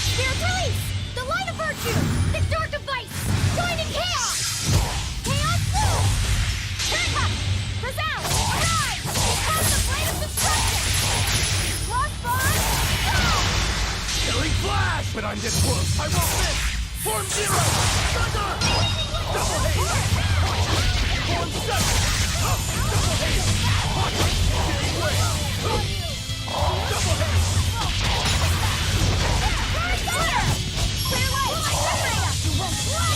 Spirit release! The light of virtue! The dark device! Joining chaos! Chaos blue! Turn up! Resound! Arise! Become the blade of destruction! Lost bond! Go! Killing flash! But I'm this close. I won't miss! Form zero! Thunder! Double haste! Form 7! Double haste! Getting away! Double haste! Clear light! Generator! You won't fly!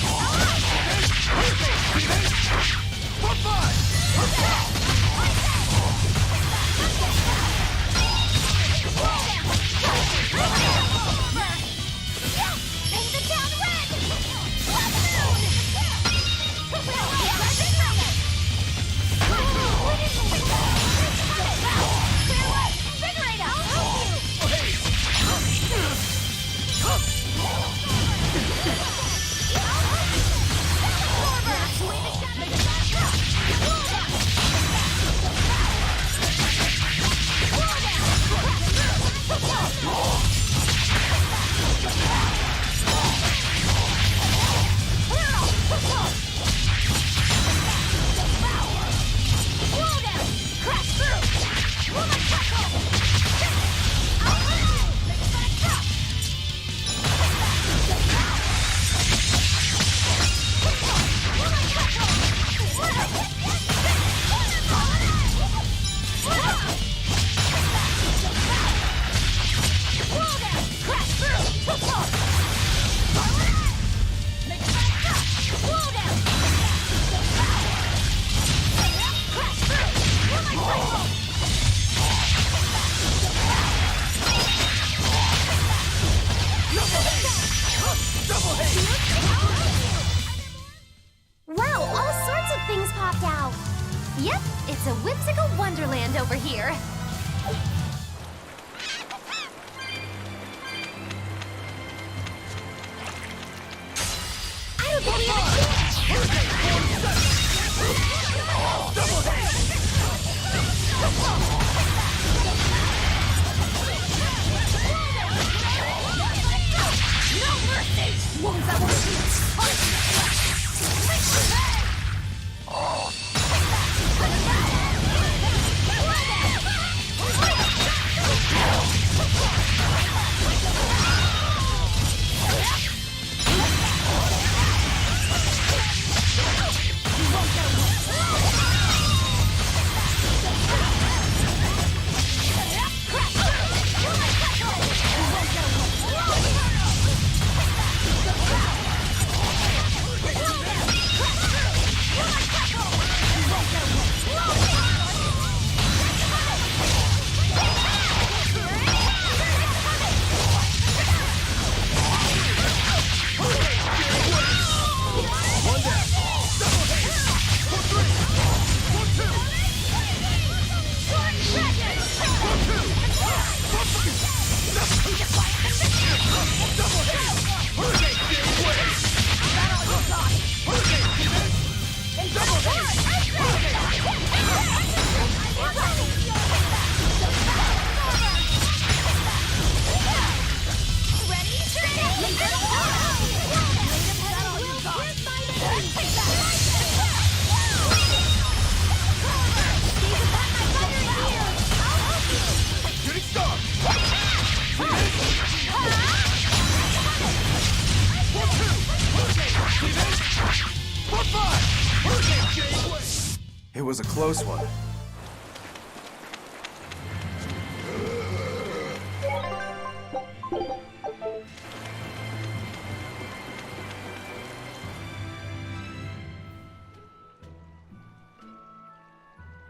Form 5! Paint the town red! Wow, all sorts of things popped out. Yep, it's a whimsical wonderland over here. I don't think we have a No mercy! Wounds that will was a close one.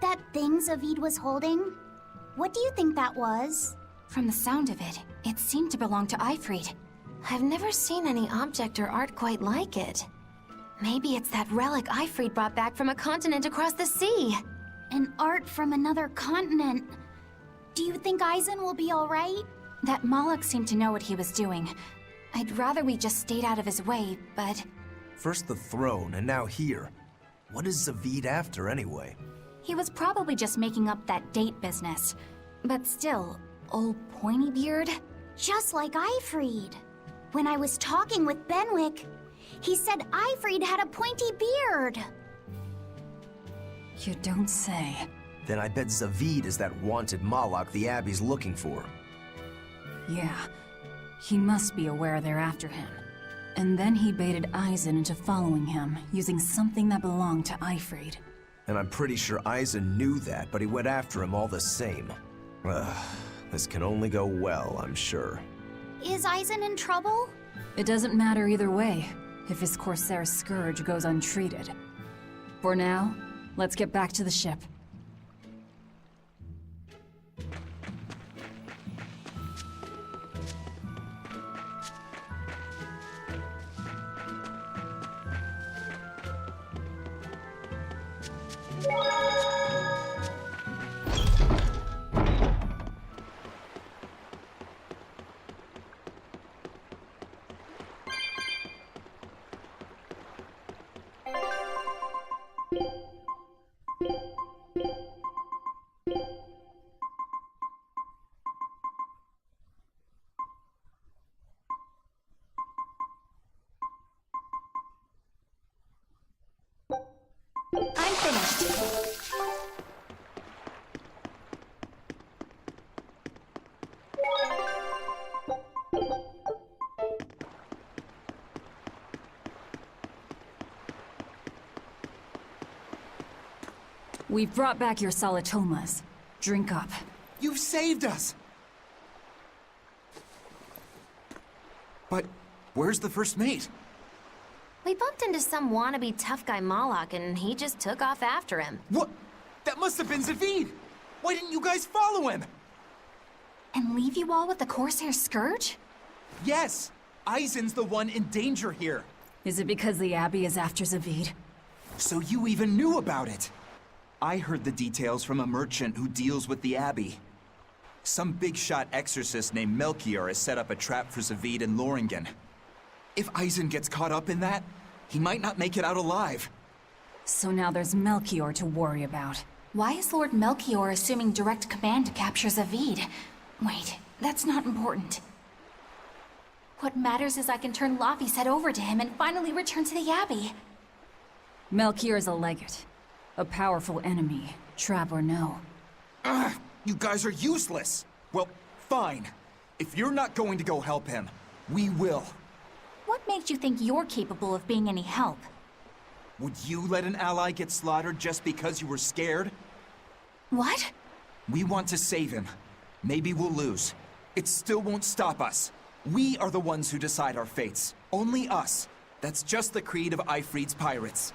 That thing Zavid was holding? What do you think that was? From the sound of it, it seemed to belong to Eifried. I've never seen any object or art quite like it. Maybe it's that relic Eifried brought back from a continent across the sea. An art from another continent. Do you think Eisen will be alright? That Moloch seemed to know what he was doing. I'd rather we just stayed out of his way, but... First the throne, and now here. What is Zavid after, anyway? He was probably just making up that date business. But still, old pointy beard? Just like Eifried. When I was talking with Benwick, he said Eifried had a pointy beard. You don't say. Then I bet Zavid is that wanted Moloch the Abbey's looking for. Yeah. He must be aware they're after him. And then he baited Eisen into following him, using something that belonged to Eifried. And I'm pretty sure Eisen knew that, but he went after him all the same. This can only go well, I'm sure. Is Eisen in trouble? It doesn't matter either way, if his Corsair Scourge goes untreated. For now, let's get back to the ship. I'm finished. We've brought back your solitomas. Drink up. You've saved us! But where's the first mate? We bumped into some wannabe tough guy Moloch, and he just took off after him. What? That must have been Zavid! Why didn't you guys follow him? And leave you all with the Corsair Scourge? Yes! Eisen's the one in danger here. Is it because the Abbey is after Zavid? So you even knew about it? I heard the details from a merchant who deals with the Abbey. Some big-shot exorcist named Melchior has set up a trap for Zavid and Loringen. If Eisen gets caught up in that, he might not make it out alive. So now there's Melchior to worry about. Why is Lord Melchior assuming direct command to capture Zavid? Wait, that's not important. What matters is I can turn Laufey's head over to him and finally return to the Abbey. Melchior's a legate. A powerful enemy, trap or no. Ugh, you guys are useless! Well, fine. If you're not going to go help him, we will. What makes you think you're capable of being any help? Would you let an ally get slaughtered just because you were scared? What? We want to save him. Maybe we'll lose. It still won't stop us. We are the ones who decide our fates. Only us. That's just the creed of Eifried's pirates.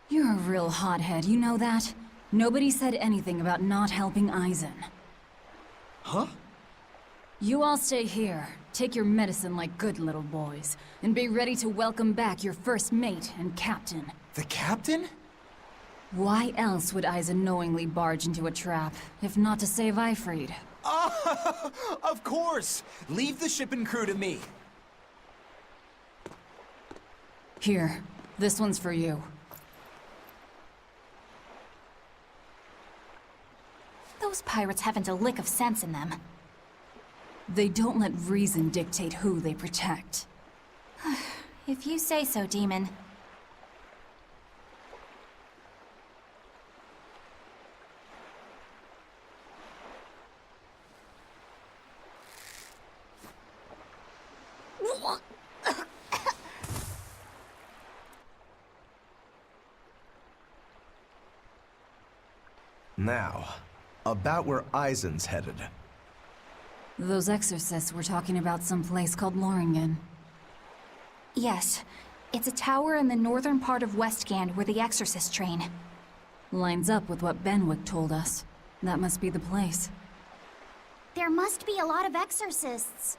You're a real hothead, you know that? Nobody said anything about not helping Eisen. Huh? You all stay here, take your medicine like good little boys, and be ready to welcome back your first mate and captain. The captain? Why else would Eisen knowingly barge into a trap, if not to save Eifried? Of course! Leave the ship and crew to me. Here, this one's for you. Those pirates haven't a lick of sense in them. They don't let reason dictate who they protect. If you say so, Demon. Now, about where Eisen's headed. Those exorcists were talking about some place called Loringen. Yes, it's a tower in the northern part of Westgand where the exorcists train. Lines up with what Benwick told us. That must be the place. There must be a lot of exorcists.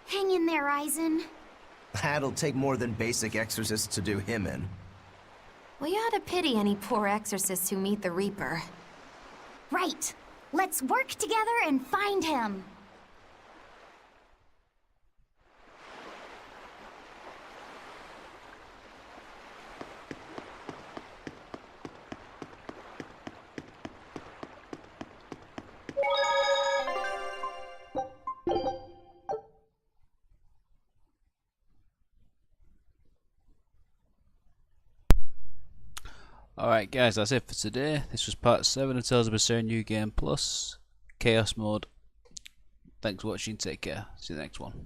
Hang in there, Eisen. That'll take more than basic exorcists to do him in. We ought to pity any poor exorcists who meet the Reaper. Right. Let's work together and find him. Alright guys, that's it for today. This was part 7 of Tales of Berseria New Game Plus, Chaos Mode. Thanks for watching, take care, see you in the next one.